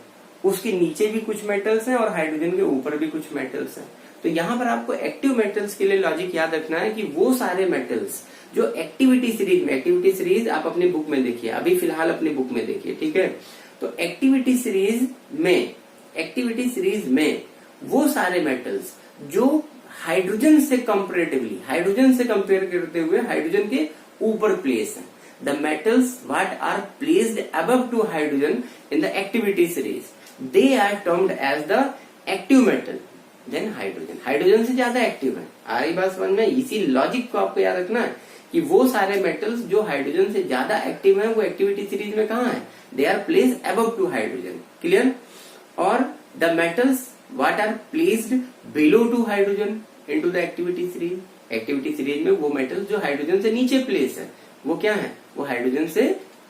उसके नीचे भी कुछ मेटल्स हैं और हाइड्रोजन के ऊपर भी कुछ मेटल्स हैं। तो यहाँ पर आपको एक्टिव मेटल्स के लिए लॉजिक याद रखना है कि वो सारे मेटल्स जो एक्टिविटी सीरीज में, एक्टिविटी सीरीज आप अपनी बुक में देखिए, अभी फिलहाल अपनी बुक में देखिए, ठीक है। तो एक्टिविटी सीरीज में वो सारे मेटल्स जो हाइड्रोजन से कंपेरेटिवली, हाइड्रोजन से कंपेयर करते हुए हाइड्रोजन के ऊपर प्लेस है, the metals what are placed above to hydrogen in the activity series, they are termed as the active metal then hydrogen. Hydrogen से ज्यादा एक्टिव है, आ रही बात समझ में? इसी लॉजिक को आपको याद रखना है कि वो सारे मेटल्स जो हाइड्रोजन से ज्यादा एक्टिव हैं वो एक्टिविटी सीरीज में कहाँ है? They are placed above to hydrogen, clear. और the metals what are placed below to hydrogen into the activity series, activity series में वो मेटल्स जो हाइड्रोजन से नीचे प्लेस है वो क्या है? वो हाइड्रोजन से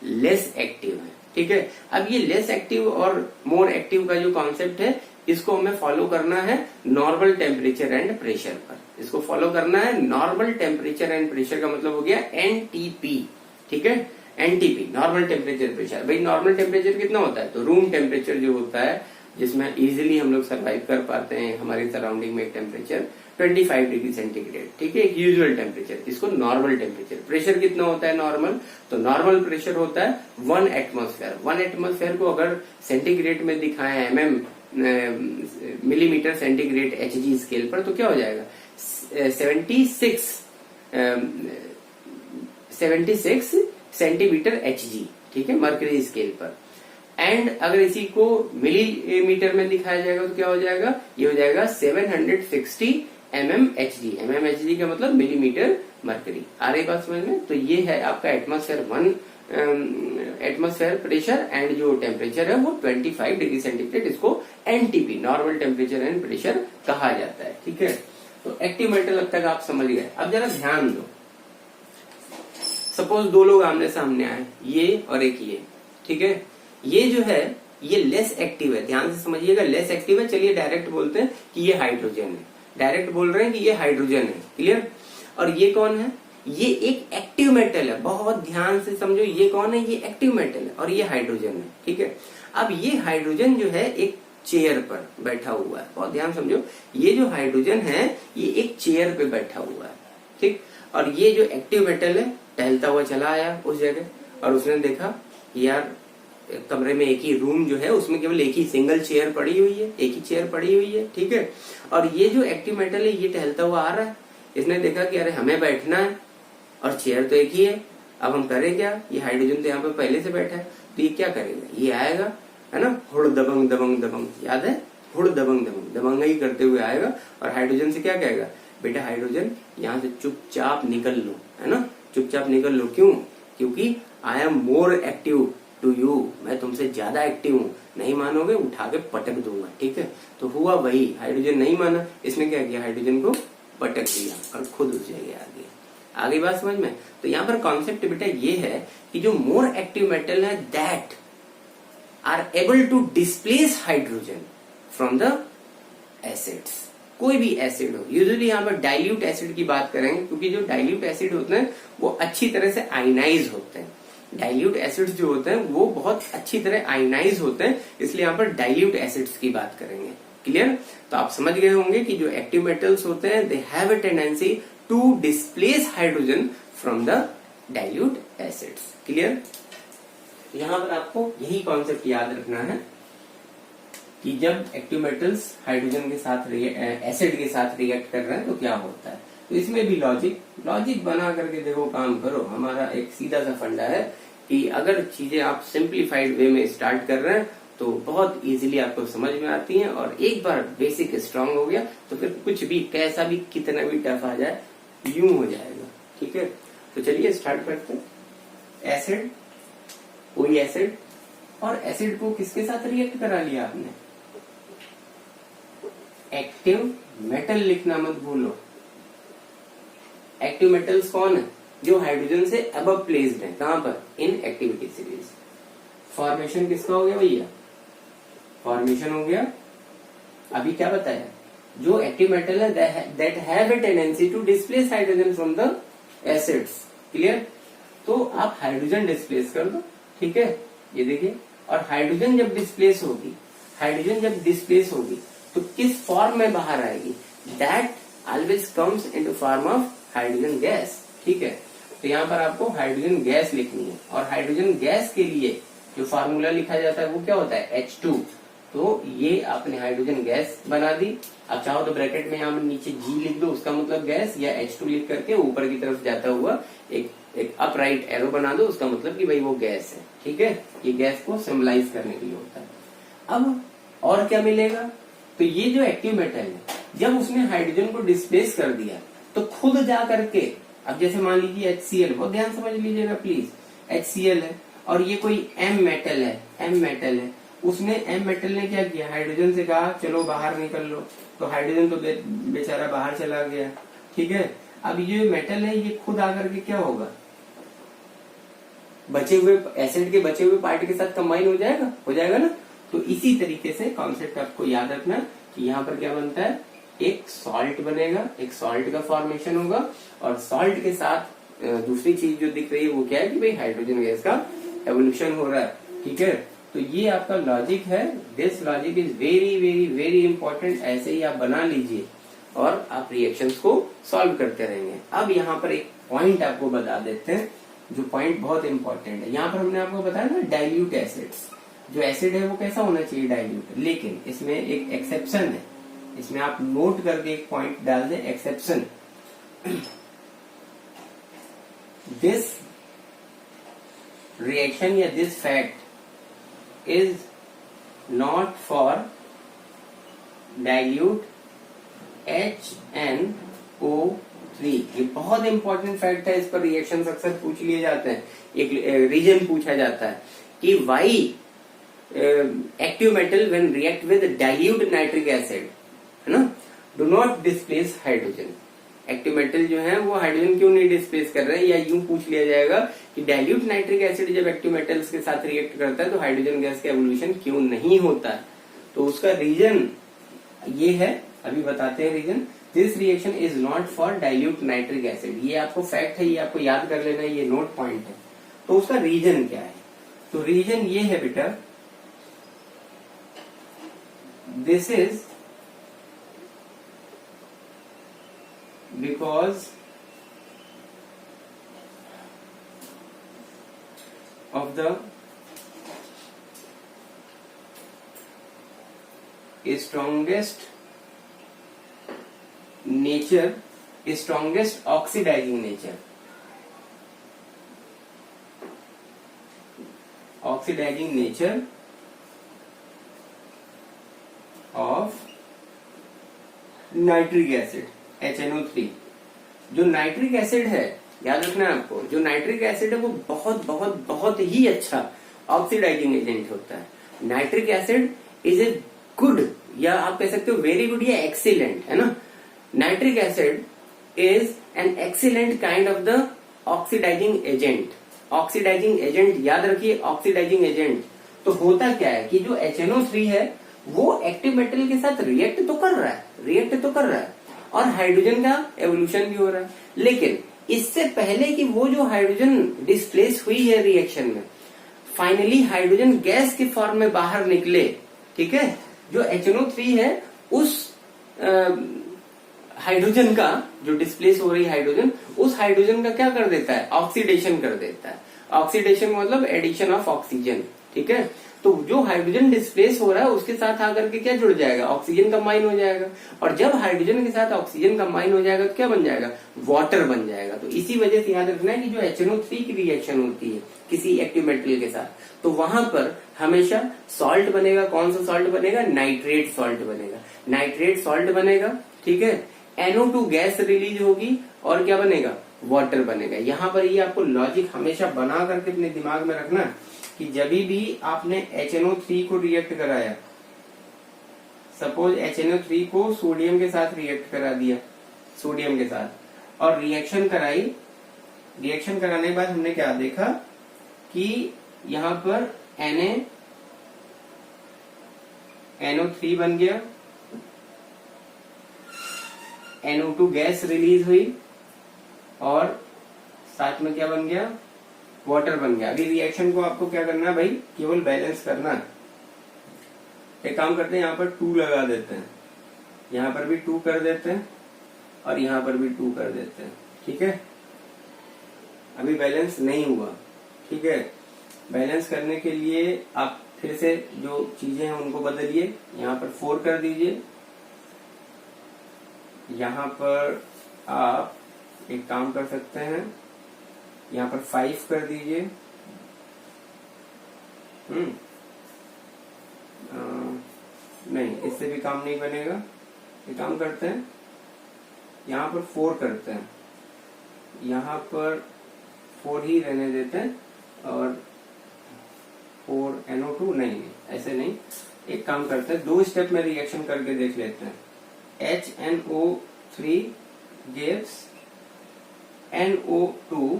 लेस एक्टिव है, ठीक है। अब ये लेस एक्टिव और मोर एक्टिव का जो कॉन्सेप्ट है इसको हमें फॉलो करना है नॉर्मल टेम्परेचर एंड प्रेशर पर। इसको फॉलो करना है नॉर्मल टेम्परेचर एंड प्रेशर का मतलब हो गया एनटीपी, ठीक है। NTP normal temperature pressure. भाई नॉर्मल टेम्परेचर कितना होता है? तो रूम टेम्परेचर जो होता है जिसमें इजीली हम लोग सरवाइव कर पाते हैं हमारी सराउंडिंग में, एक टेम्परेचर 25 डिग्री सेंटीग्रेड, ठीक है, एक यूजुअल टेम्परेचर, इसको नॉर्मल टेम्परेचर। प्रेशर कितना होता है नॉर्मल? तो नॉर्मल प्रेशर होता है 1 एटमॉस्फेयर। 1 एटमॉस्फेयर को अगर सेंटीग्रेड में दिखाएं, मिलीमीटर सेंटीग्रेड HG स्केल पर, तो क्या हो जाएगा? 76 सेंटीमीटर HG, ठीक है, मर्करी स्केल पर। एंड अगर इसी को मिलीमीटर में दिखाया जाएगा तो क्या हो जाएगा? ये हो जाएगा 760 mmHg। mmHg का मतलब मिलीमीटर मर्करी। आ रही बात समझ में? तो ये है आपका एटमॉस्फेयर 1 एटमॉस्फेयर प्रेशर एंड जो टेम्परेचर है वो 25 डिग्री सेंटीग्रेड, इसको NTP normal temperature and pressure कहा जाता है, ठीक है। तो एक्टिव मेटल अब तक आप समझ गए। अब जरा ध्यान दो, सपोज दो लोग आमने सामने आए, ये और एक ये, ठीक है। ये जो है ये लेस एक्टिव है, ध्यान से समझिएगा, लेस एक्टिव है। चलिए डायरेक्ट बोलते हैं कि ये हाइड्रोजन है, डायरेक्ट बोल रहे हैं कि ये हाइड्रोजन है, क्लियर। और ये कौन है? ये एक एक्टिव मेटल है, बहुत ध्यान से समझो। ये कौन है? ये एक्टिव मेटल है और ये हाइड्रोजन है, ठीक है। अब ये हाइड्रोजन जो है एक चेयर पर बैठा हुआ है, बहुत ध्यान समझो। ये जो हाइड्रोजन है ये एक चेयर पे बैठा हुआ है, ठीक। और ये जो एक्टिव मेटल है टहलता हुआ चला आया उस जगह, और उसने देखा यार कमरे में एक ही रूम जो है उसमें केवल एक ही सिंगल चेयर पड़ी हुई है, एक ही चेयर पड़ी हुई है, ठीक है। और ये जो एक्टिव मेटल है ये टहलता हुआ आ रहा है, इसने देखा कि अरे हमें बैठना है और चेयर तो एक ही है, अब हम करें क्या? ये हाइड्रोजन तो यहाँ पे पहले से बैठा है, तो ये क्या करेगा? ये आएगा, है ना, हुड़ दबंग दबंग दबंग, याद है? हुड़ दबंग दबंग दबंग ही करते हुए आएगा और हाइड्रोजन से क्या कहेगा? बेटा हाइड्रोजन यहाँ से चुपचाप निकल लो, है ना, चुपचाप निकल लो। क्यों? क्योंकि I am more active to you, मैं तुमसे ज्यादा एक्टिव हूँ, नहीं मानोगे उठा के पटक दूंगा, ठीक है। तो हुआ वही, हाइड्रोजन नहीं माना, इसने क्या किया? हाइड्रोजन को पटक दिया और खुद उस जगह आ गया। आगे बात समझ में? तो यहाँ पर कॉन्सेप्ट बेटा ये है कि जो मोर एक्टिव मेटल है that are able to displace hydrogen from the acids. कोई भी एसिड हो, यूजुअली यहाँ पर डाइल्यूट एसिड की बात करेंगे, क्योंकि जो डाइल्यूट एसिड होते हैं वो अच्छी तरह से आयनाइज होते हैं। डाइल्यूट एसिड्स जो होते हैं वो बहुत अच्छी तरह आयनाइज होते हैं, इसलिए यहाँ पर डाइल्यूट एसिड्स की बात करेंगे, क्लियर। तो आप समझ गए होंगे कि जो एक्टिव मेटल्स होते हैं they have a tendency to displace hydrogen from the dilute acids, clear. यहाँ पर आपको यही कॉन्सेप्ट याद रखना है कि जब एक्टिव मेटल्स हाइड्रोजन के साथ एसिड के साथ रिएक्ट कर रहे हैं तो क्या होता है। तो इसमें भी लॉजिक बना करके देखो, काम करो। हमारा एक सीधा सा फंडा है कि अगर चीजें आप सिंप्लीफाइड वे में स्टार्ट कर रहे हैं तो बहुत इजीली आपको समझ में आती हैं, और एक बार बेसिक स्ट्रांग हो गया तो फिर कुछ भी कैसा भी कितना भी टफ आ जाए यूं हो जाएगा, ठीक है। तो चलिए स्टार्ट करते हैं। एसिड, कोई एसिड, और एसिड को किसके साथ रिएक्ट करा लिया आपने? एक्टिव मेटल लिखना मत भूलो। एक्टिव मेटल्स कौन है? जो हाइड्रोजन से अबव प्लेस्ड है, कहां पर? In activity series. फॉर्मेशन किसका हो गया भैया? फॉर्मेशन हो गया। अभी क्या बताया? जो एक्टिव मेटल है that have a tendency to displace hydrogen from the acids, clear. तो आप हाइड्रोजन डिस्प्लेस कर दो, ठीक है, ये देखिए। और हाइड्रोजन जब डिस्प्लेस होगी तो किस फॉर्म में बाहर आएगी? That always comes into form of hydrogen gas. ठीक है, तो यहाँ पर आपको हाइड्रोजन गैस लिखनी है, और हाइड्रोजन गैस के लिए जो फार्मूला लिखा जाता है वो क्या होता है, H2। तो ये आपने हाइड्रोजन गैस बना दी। आप चाहो तो ब्रैकेट में यहाँ नीचे G लिख दो, उसका मतलब गैस, या H2 लिख करके ऊपर की तरफ जाता हुआ एक अपराइट एरो बना दो, उसका मतलब कि भाई वो गैस है। ठीक है, ये गैस को सिंबलाइज करने के लिए होता है। अब और क्या मिलेगा, तो ये जो एक्टिव मेटल है जब उसने हाइड्रोजन को डिस्प्लेस कर दिया तो खुद जा करके, अब जैसे मान लीजिए HCl, बहुत ध्यान समझ लीजिएगा प्लीज, HCl है और ये कोई M मेटल है, उसने M मेटल ने क्या किया, हाइड्रोजन से कहा चलो बाहर निकल लो, तो हाइड्रोजन तो बेचारा बाहर चला गया। ठीक है, अब ये मेटल है ये खुद आकर के क्या होगा, बचे हुए एसिड के बचे हुए पार्ट के साथ कंबाइन हो जाएगा ना। तो इसी तरीके से कॉन्सेप्ट आपको याद रखना कि यहाँ पर क्या बनता है, एक सॉल्ट बनेगा, एक सॉल्ट का फॉर्मेशन होगा, और सॉल्ट के साथ दूसरी चीज जो दिख रही है वो क्या है कि भाई हाइड्रोजन गैस का एवोल्यूशन हो रहा है। ठीक है, तो ये आपका लॉजिक है। This logic is very very very important. ऐसे ही आप बना लीजिए और आप रिएक्शंस को सॉल्व करते रहेंगे। अब यहाँ पर एक पॉइंट आपको बता देते हैं, जो पॉइंट बहुत इंपॉर्टेंट है। यहाँ पर हमने आपको बताया ना डाइल्यूट एसिड्स, जो एसिड है वो कैसा होना चाहिए, डाइल्यूट। लेकिन इसमें एक एक्सेप्शन है, इसमें आप नोट करके एक पॉइंट डाल दें, एक्सेप्शन। दिस रिएक्शन या this fact is not for dilute HNO3। ये बहुत इंपॉर्टेंट फैक्ट है, इस पर रिएक्शन अक्सर पूछ लिए जाते हैं। एक रीजन पूछा जाता है कि why active metal when react with dilute nitric acid, है ना, do not displace hydrogen. Active metal जो है वो हाइड्रोजन क्यों नहीं डिस्प्लेस कर रहे हैं, या यूं पूछ लिया जाएगा कि डाइल्यूट नाइट्रिक एसिड जब एक्टिव मेटल्स के साथ रिएक्ट करता है तो हाइड्रोजन गैस का एवोल्यूशन क्यों नहीं होता है। तो उसका रीजन ये है, अभी बताते हैं reason. This reaction is not for dilute nitric acid. ये आपको फैक्ट है, ये आपको याद कर लेना, ये नोट पॉइंट है। तो उसका रीजन क्या है, तो रीजन ये है बेटा, this is because of the strongest nature, strongest oxidizing nature, oxidizing nature of nitric acid HNO3। जो नाइट्रिक एसिड है, याद रखना है आपको, जो नाइट्रिक एसिड है वो बहुत बहुत बहुत ही अच्छा ऑक्सीडाइजिंग एजेंट होता है। Nitric acid is a good, या आप कह सकते हो वेरी गुड या एक्सीलेंट, है ना। Nitric acid is an excellent kind of the oxidising agent. Oxidising agent याद रखिए, ऑक्सीडाइजिंग एजेंट। तो होता क्या है कि जो HNO3 है वो एक्टिव मेटल के साथ रिएक्ट तो कर रहा है और हाइड्रोजन का एवोल्यूशन भी हो रहा है। लेकिन इससे पहले कि वो जो हाइड्रोजन डिस्प्लेस हुई है रिएक्शन में, फाइनली हाइड्रोजन गैस के फॉर्म में बाहर निकले। ठीक है, जो HNO3 है उस हाइड्रोजन का, जो डिस्प्लेस हो रही हाइड्रोजन, उस हाइड्रोजन का क्या कर देता है, ऑक्सीडेशन कर देता है। ऑक्सीडेशन मतलब एडिशन ऑफ ऑक्सीजन। ठीक है, तो जो हाइड्रोजन डिस्प्लेस हो रहा है उसके साथ आकर के क्या जुड़ जाएगा, ऑक्सीजन कंबाइन हो जाएगा। और जब हाइड्रोजन के साथ ऑक्सीजन कंबाइन हो जाएगा तो क्या बन जाएगा, वाटर बन जाएगा। तो इसी वजह से याद रखना है कि जो HNO3 की रिएक्शन होती है किसी एक्टिव मेटल के साथ, तो वहां पर हमेशा सॉल्ट बनेगा। कौन सा सॉल्ट बनेगा, नाइट्रेट सॉल्ट बनेगा। नाइट्रेट सॉल्ट बनेगा, ठीक है, NO2 गैस रिलीज होगी और क्या बनेगा, वाटर बनेगा। यहाँ पर ये आपको लॉजिक हमेशा बना करके अपने दिमाग में रखना कि जब भी आपने HNO3 को रिएक्ट कराया, सपोज HNO3 को सोडियम के साथ रिएक्ट करा दिया, सोडियम के साथ, और रिएक्शन कराई। रिएक्शन कराने के बाद हमने क्या देखा कि यहाँ पर NO3 बन गया, NO2 गैस रिलीज हुई और साथ में क्या बन गया, वाटर बन गया। अभी रिएक्शन को आपको क्या करना है भाई, केवल बैलेंस करना है। एक काम करते हैं, यहाँ पर 2 लगा देते हैं। यहाँ पर भी 2 कर देते हैं और यहाँ पर भी 2 कर देते हैं। ठीक है, अभी बैलेंस नहीं हुआ। ठीक है, बैलेंस करने के लिए आप फिर से जो चीजें हैं उनको बदलिए। यहाँ पर 4 कर दीजिए, यहाँ पर आप एक काम कर सकते हैं, यहाँ पर 5 कर दीजिए। नहीं, इससे भी काम नहीं बनेगा। ये काम करते हैं, यहाँ पर 4 करते हैं, यहाँ पर 4 ही रहने देते हैं और 4NO2 नहीं, ऐसे नहीं। एक काम करते हैं, 2 स्टेप में रिएक्शन करके देख लेते हैं। HNO3 gives NO2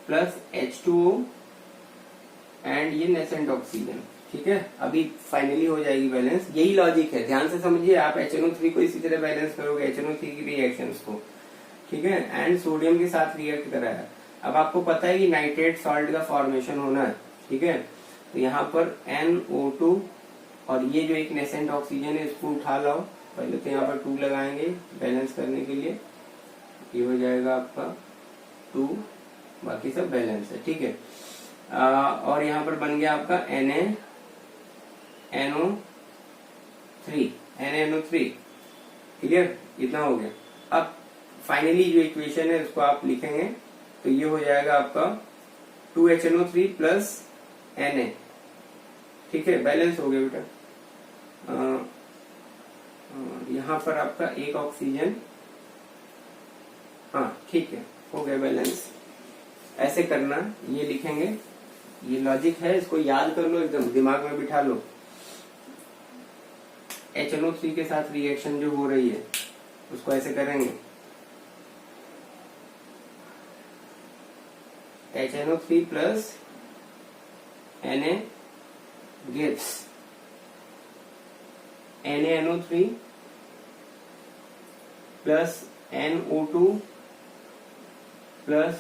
plus H2O and ये नेसेंट ऑक्सीजन। ठीक है, अभी फाइनली हो जाएगी बैलेंस। यही लॉजिक है, ध्यान से समझिए। आप HNO3 को इसी तरह बैलेंस करोगे, HNO3 की रिएक्शंस को। ठीक है, एंड सोडियम के साथ रिएक्ट कराया। अब आपको पता है कि नाइट्रेट सॉल्ट का फॉर्मेशन होना है। ठीक है, तो यहाँ पर NO2 और ये जो एक नेसेंट ऑक्सीजन है इसको उठा लाओ। पहले तो यहाँ पर 2 लगाएंगे बैलेंस करने के लिए, ये हो जाएगा आपका 2, बाकी सब बैलेंस है। ठीक है, और यहाँ पर बन गया आपका NaNO3। क्लियर, इतना हो गया। अब फाइनली जो इक्वेशन है उसको आप लिखेंगे तो ये हो जाएगा आपका 2HNO3 प्लस Na। ठीक है, बैलेंस हो गया बेटा। यहाँ पर आपका एक ऑक्सीजन, हाँ ठीक है, हो गया बैलेंस। ऐसे करना, ये लिखेंगे, ये लॉजिक है, इसको याद कर लो, एकदम दिमाग में बिठा लो। HNO3 के साथ रिएक्शन जो हो रही है उसको ऐसे करेंगे, HNO3 plus Na gives NaNO3 plus NO2 plus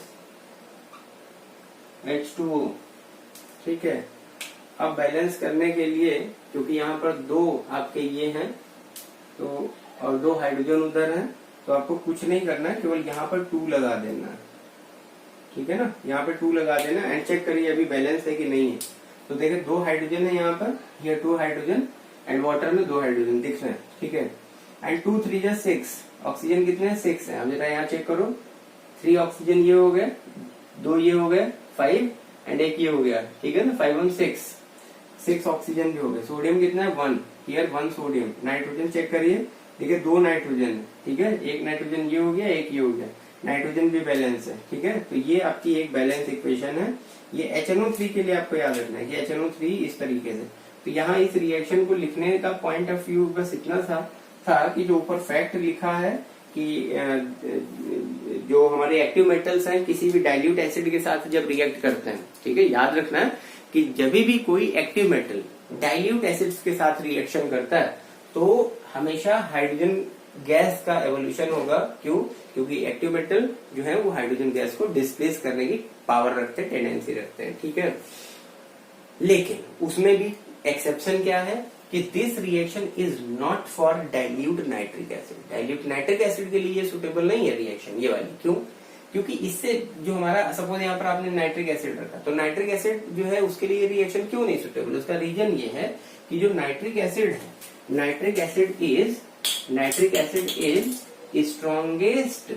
H2O। ठीक है, अब बैलेंस करने के लिए, क्योंकि यहाँ पर 2 आपके ये हैं तो और 2 हाइड्रोजन उधर हैं, तो आपको कुछ नहीं करना है, केवल यहाँ पर 2 लगा देना है। ठीक है ना, यहाँ पे 2 लगा देना एंड चेक करिए अभी बैलेंस है कि नहीं है। तो देखिए 2 हाइड्रोजन है यहाँ पर, ये 2 हाइड्रोजन एंड वाटर में 2 हाइड्रोजन दिख रहे हैं। ठीक है, एंड 2 3 6, ऑक्सीजन कितने हैं 6 है। अब जरा यहाँ चेक करो, 3 ऑक्सीजन ये हो गए, 2 ये हो गए 5 एंड एक ये हो गया। ठीक है ना, 5 1 6 ऑक्सीजन भी हो गए। सोडियम कितना है 1, हियर 1 सोडियम। नाइट्रोजन चेक करिए, देखिए 2 नाइट्रोजन है। ठीक है, एक नाइट्रोजन ये हो गया, एक ये हो गया, नाइट्रोजन भी बैलेंस है। ठीक है, तो ये आपकी एक बैलेंस इक्वेशन है। ये HNO3 के लिए आपको याद रखना है कि HNO3 इस तरीके से। तो यहाँ इस रिएक्शन को लिखने का पॉइंट ऑफ व्यू बस इतना था कि जो ऊपर फैक्ट लिखा है कि जो हमारे एक्टिव मेटल्स हैं किसी भी डाइल्यूट एसिड के साथ जब रिएक्ट करते हैं, ठीक है, याद रखना है कि जब भी कोई एक्टिव मेटल डाइल्यूट एसिड्स के साथ रिएक्शन करता है तो हमेशा हाइड्रोजन गैस का एवोल्यूशन होगा। क्यों? क्योंकि एक्टिव मेटल जो है वो हाइड्रोजन गैस को डिस्प्लेस करने की पावर रखते हैं, टेंडेंसी रखते हैं। ठीक है, लेकिन उसमें भी एक्सेप्शन क्या है कि this reaction is not for dilute nitric acid. Dilute nitric acid के लिए सुटेबल नहीं है रिएक्शन ये वाली। क्यों? क्योंकि इससे जो हमारा, सपोज यहाँ पर आपने नाइट्रिक एसिड रखा, तो नाइट्रिक एसिड जो है उसके लिए रिएक्शन क्यों नहीं सुटेबल? उसका रीजन ये है कि जो नाइट्रिक एसिड है, nitric acid is strongest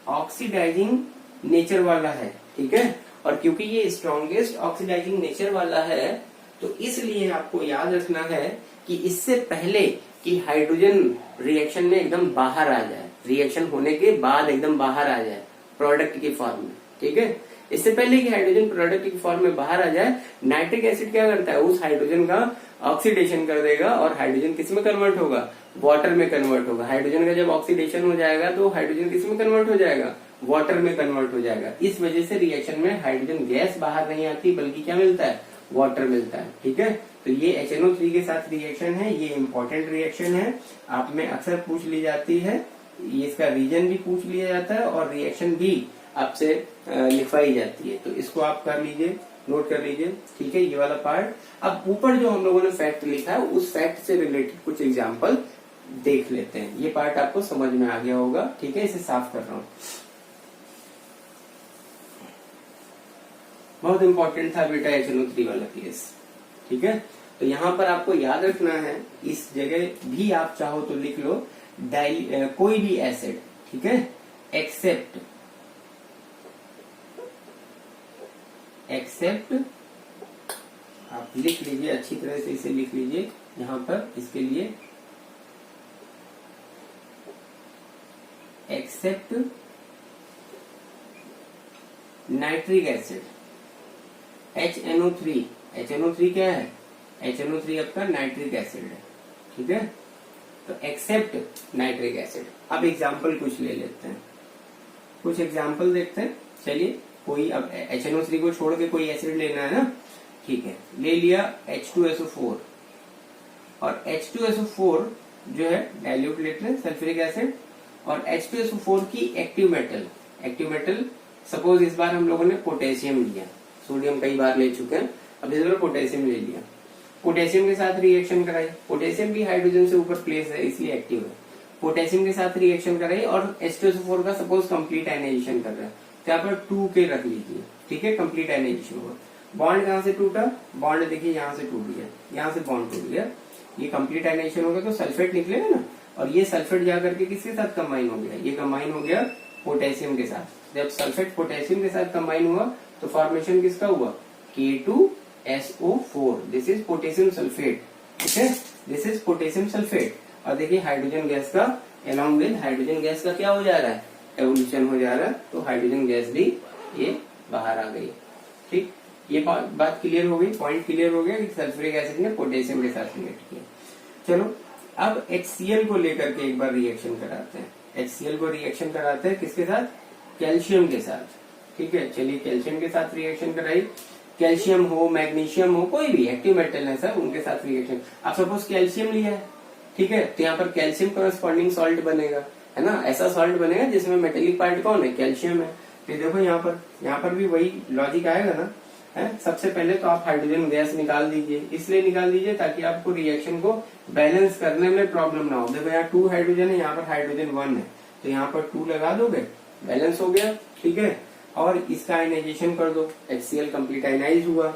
oxidising nature वाला है। ठीक है, और क्योंकि ये स्ट्रॉन्गेस्ट ऑक्सीडाइजिंग नेचर वाला है तो इसलिए आपको याद रखना है कि इससे पहले कि हाइड्रोजन रिएक्शन में एकदम बाहर आ जाए, रिएक्शन होने के बाद एकदम बाहर आ जाए प्रोडक्ट की फॉर्म में, ठीक है, इससे पहले कि हाइड्रोजन प्रोडक्ट की फॉर्म में बाहर आ जाए, नाइट्रिक एसिड क्या करता है, उस हाइड्रोजन का ऑक्सीडेशन कर देगा और हाइड्रोजन किस में कन्वर्ट होगा? वाटर में कन्वर्ट होगा। हाइड्रोजन का जब ऑक्सीडेशन हो जाएगा तो हाइड्रोजन किस में कन्वर्ट हो जाएगा? वाटर में कन्वर्ट हो जाएगा। इस वजह से रिएक्शन में हाइड्रोजन गैस बाहर नहीं आती बल्कि क्या मिलता है? वाटर मिलता है। ठीक है, तो ये HNO3 के साथ रिएक्शन है, ये इंपॉर्टेंट रिएक्शन है, आप में अक्सर पूछ ली जाती है, इसका रीजन भी पूछ लिया जाता है और रिएक्शन भी आपसे लिखवाई जाती है। तो इसको आप कर लीजिए, नोट कर लीजिए। ठीक है, ये वाला पार्ट। अब ऊपर जो हम लोगों ने फैक्ट लिखा है उस फैक्ट से रिलेटेड कुछ एग्जाम्पल देख लेते हैं। ये पार्ट आपको समझ में आ गया होगा, ठीक है, इसे साफ कर रहा हूं। बहुत इंपॉर्टेंट था बेटा HNO3 वाला केस, ठीक है। तो यहां पर आपको याद रखना है, इस जगह भी आप चाहो तो लिख लो कोई भी एसिड, ठीक है, एक्सेप्ट आप लिख लीजिए, अच्छी तरह से इसे लिख लीजिए यहां पर, इसके लिए accept nitric acid HNO3। HNO3 क्या है? HNO3 आपका नाइट्रिक एसिड है, ठीक है। तो एक्सेप्ट नाइट्रिक एसिड। अब एग्जाम्पल कुछ ले लेते हैं, कुछ एग्जाम्पल देखते हैं। चलिए, कोई अब HNO3 को छोड़ के कोई एसिड लेना है ना, ठीक है। ले लिया H2SO4, और H2SO4 जो है डाइल्यूट लेते हैं सल्फ्यूरिक एसिड, और H2SO4 की एक्टिव मेटल सपोज इस बार हम लोगों ने पोटेशियम लिया, सोडियम कई बार ले चुके हैं, अब इस बार पोटेशियम ले लिया, पोटेशियम के साथ रिएक्शन कराई, पोटेशियम भी हाइड्रोजन से ऊपर प्लेस है इसलिए एक्टिव है, पोटेशियम के साथ रिएक्शन कराई और H2SO4 का सपोज कंप्लीट आयनाइजेशन कर रहा है, तो यहाँ पर 2K रख लीजिए, ठीक है, कंप्लीट आयनाइजेशन हुआ। बॉन्ड कहां से टूटा? बॉन्ड देखिए यहाँ से टूट गया, यहाँ से बॉन्ड टूट गया, ये कंप्लीट आयनाइजेशन हो गया तो सल्फेट निकलेगा ना, और ये सल्फेट जाकर के किसके साथ कंबाइन हो गया? ये कंबाइन हो गया पोटेशियम के साथ। जब सल्फेट पोटेशियम के साथ कंबाइन हुआ तो फॉर्मेशन किसका हुआ? K2SO4, this is potassium sulphate, ठीक है, दिस इज पोटेशियम सल्फेट। और देखिए हाइड्रोजन गैस का अलॉन्ग विद हाइड्रोजन गैस का क्या हो जा रहा है? एवोल्यूशन हो जा रहा है, तो हाइड्रोजन गैस भी ये बाहर आ गई, ठीक। ये बात क्लियर हो गई, पॉइंट क्लियर हो गया कि सल्फ्यूरिक एसिड ने पोटेशियम के साथ रिएक्ट किया। चलो अब HCl को लेकर के एक बार रिएक्शन कराते हैं। HCl को रिएक्शन कराते हैं किसके साथ? कैल्शियम के साथ, ठीक है। चलिए कैल्शियम के साथ रिएक्शन कराई, कैल्शियम हो, मैग्नीशियम हो, कोई भी एक्टिव मेटल है सर, उनके साथ रिएक्शन। आप सपोज कैल्शियम लिया है, ठीक है, तो यहाँ पर कैल्शियम कॉरेस्पॉन्डिंग सॉल्ट बनेगा, है ना, ऐसा सॉल्ट बनेगा जिसमें मेटेलिक पार्ट कौन है? कैल्शियम है। तो देखो यहाँ पर भी वही लॉजिक आएगा ना, है। सबसे पहले तो आप हाइड्रोजन गैस निकाल दीजिए, इसलिए निकाल दीजिए ताकि आपको रिएक्शन को बैलेंस करने में प्रॉब्लम ना हो। देखो यहाँ 2 हाइड्रोजन है, यहाँ पर हाइड्रोजन 1 है, तो यहाँ पर 2 लगा दोगे, बैलेंस हो गया, ठीक है। और इसका आयनाइजेशन कर दो, HCl कंप्लीट आयनाइज हुआ,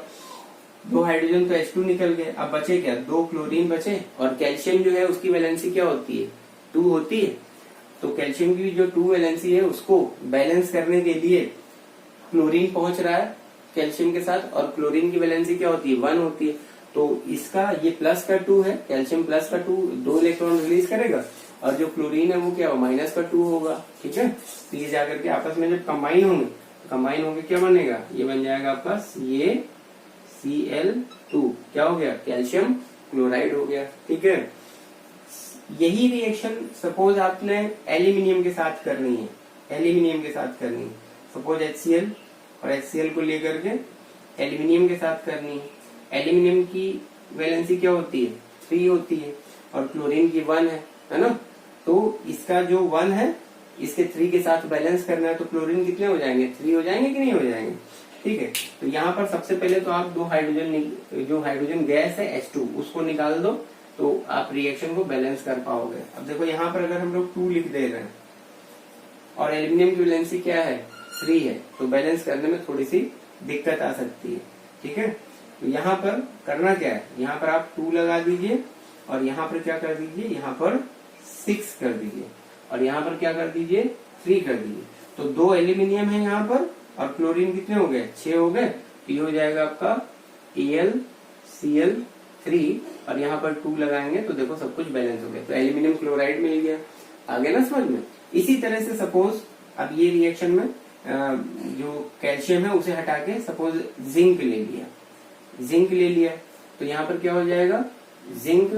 2 हाइड्रोजन तो H2 निकल गए, अब बचे क्या? 2 क्लोरीन बचे, और कैल्शियम जो है उसकी वैलेंसी क्या होती है? 2 होती है। तो कैल्शियम की जो 2 वैलेंसी है उसको बैलेंस करने के लिए क्लोरीन पहुंच रहा है कैल्शियम के साथ, और क्लोरीन की वैलेंसी क्या होती है? 1 होती है। तो इसका ये प्लस का 2 है, कैल्शियम प्लस का 2 इलेक्ट्रॉन रिलीज करेगा, और जो क्लोरीन है वो क्या हो? माइनस का 2 होगा, ठीक है। तो ये जाकर के आपस में जब कंबाइन होंगे क्या बनेगा? ये बन जाएगा आपका CaCl2, क्या हो गया? कैल्शियम क्लोराइड हो गया, ठीक है। यही रिएक्शन सपोज आपने एल्यूमिनियम के साथ करनी है, सपोज HCl और HCl को लेकर के एल्यूमिनियम के साथ करनी है। एल्यूमिनियम की वैलेंसी क्या होती है? 3 होती है, और क्लोरीन की 1 है ना। तो इसका जो 1 है इसके 3 के साथ बैलेंस करना है, तो क्लोरीन कितने हो जाएंगे? 3 हो जाएंगे कि नहीं हो जाएंगे? ठीक है। तो यहाँ पर सबसे पहले तो आप जो हाइड्रोजन गैस है H2 उसको निकाल दो, तो आप रिएक्शन को बैलेंस कर पाओगे। अब देखो यहाँ पर अगर हम लोग 2 लिख दे रहे हैं और एल्यूमिनियम की वैलेंसी क्या है? 3 है, तो बैलेंस करने में थोड़ी सी दिक्कत आ सकती है, ठीक है। तो यहाँ पर करना क्या है? यहाँ पर आप 2 लगा दीजिए, और यहाँ पर क्या कर दीजिए? यहाँ पर 6 कर दीजिए, और यहाँ पर क्या कर दीजिए? 3 कर दीजिए। तो 2 एल्यूमिनियम है यहाँ पर, और क्लोरीन कितने हो गए? 6 हो गए। तो ये हो जाएगा आपका AlCl3, और यहाँ पर 2 लगाएंगे तो देखो सब कुछ बैलेंस हो गया, तो एल्यूमिनियम क्लोराइड मिल गया। आगे ना समझ में? इसी तरह से सपोज अब ये रिएक्शन में जो कैल्शियम है उसे हटा के सपोज जिंक ले लिया, तो यहाँ पर क्या हो जाएगा? जिंक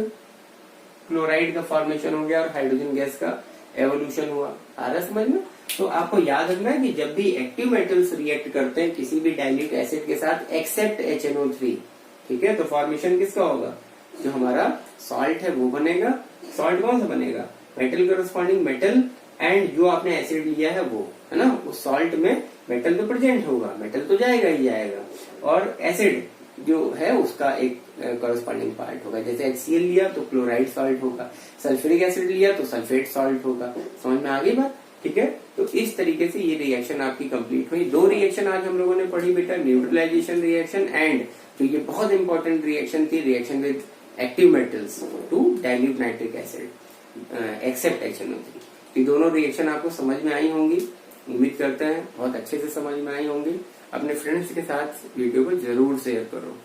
क्लोराइड का फॉर्मेशन हो गया, और हाइड्रोजन गैस का एवोल्यूशन हुआ। आ रहा समझ में? तो आपको याद रखना है कि जब भी एक्टिव मेटल्स रिएक्ट करते हैं किसी भी डाइल्यूट एसिड के साथ एक्सेप्ट HNO3, ठीक है, तो फॉर्मेशन किसका होगा? जो हमारा सॉल्ट है वो बनेगा। सॉल्ट कौन सा बनेगा? मेटल कॉरेस्पॉन्डिंग मेटल, एंड जो आपने एसिड लिया है वो, है ना, उस सॉल्ट में मेटल तो प्रेजेंट होगा, मेटल तो जाएगा ही जाएगा, और एसिड जो है उसका एक कॉरस्पॉन्डिंग पार्ट होगा। जैसे HCl लिया तो क्लोराइड सॉल्ट होगा, सल्फ्यूरिक एसिड लिया तो सल्फेट सॉल्ट होगा। समझ में आ गई बात? ठीक है, तो इस तरीके से ये रिएक्शन आपकी कंप्लीट हुई। 2 रिएक्शन आज हम लोगों ने पढ़ी बेटा, न्यूट्रलाइजेशन रिएक्शन एंड जो ये बहुत इंपॉर्टेंट रिएक्शन थी, reaction with active metals to dilute nitric acid except HNO3। ये दोनों रिएक्शन आपको समझ में आई होंगी, उम्मीद करते हैं बहुत अच्छे से समझ में आई होंगी। अपने फ्रेंड्स के साथ वीडियो को जरूर शेयर करो,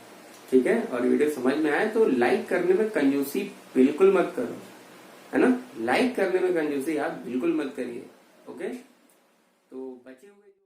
ठीक है। और वीडियो समझ में आए तो लाइक करने में कंजूसी बिल्कुल मत करो, है ना। लाइक करने में कंजूसी आप बिल्कुल मत करिए, ओके। तो बचे हुए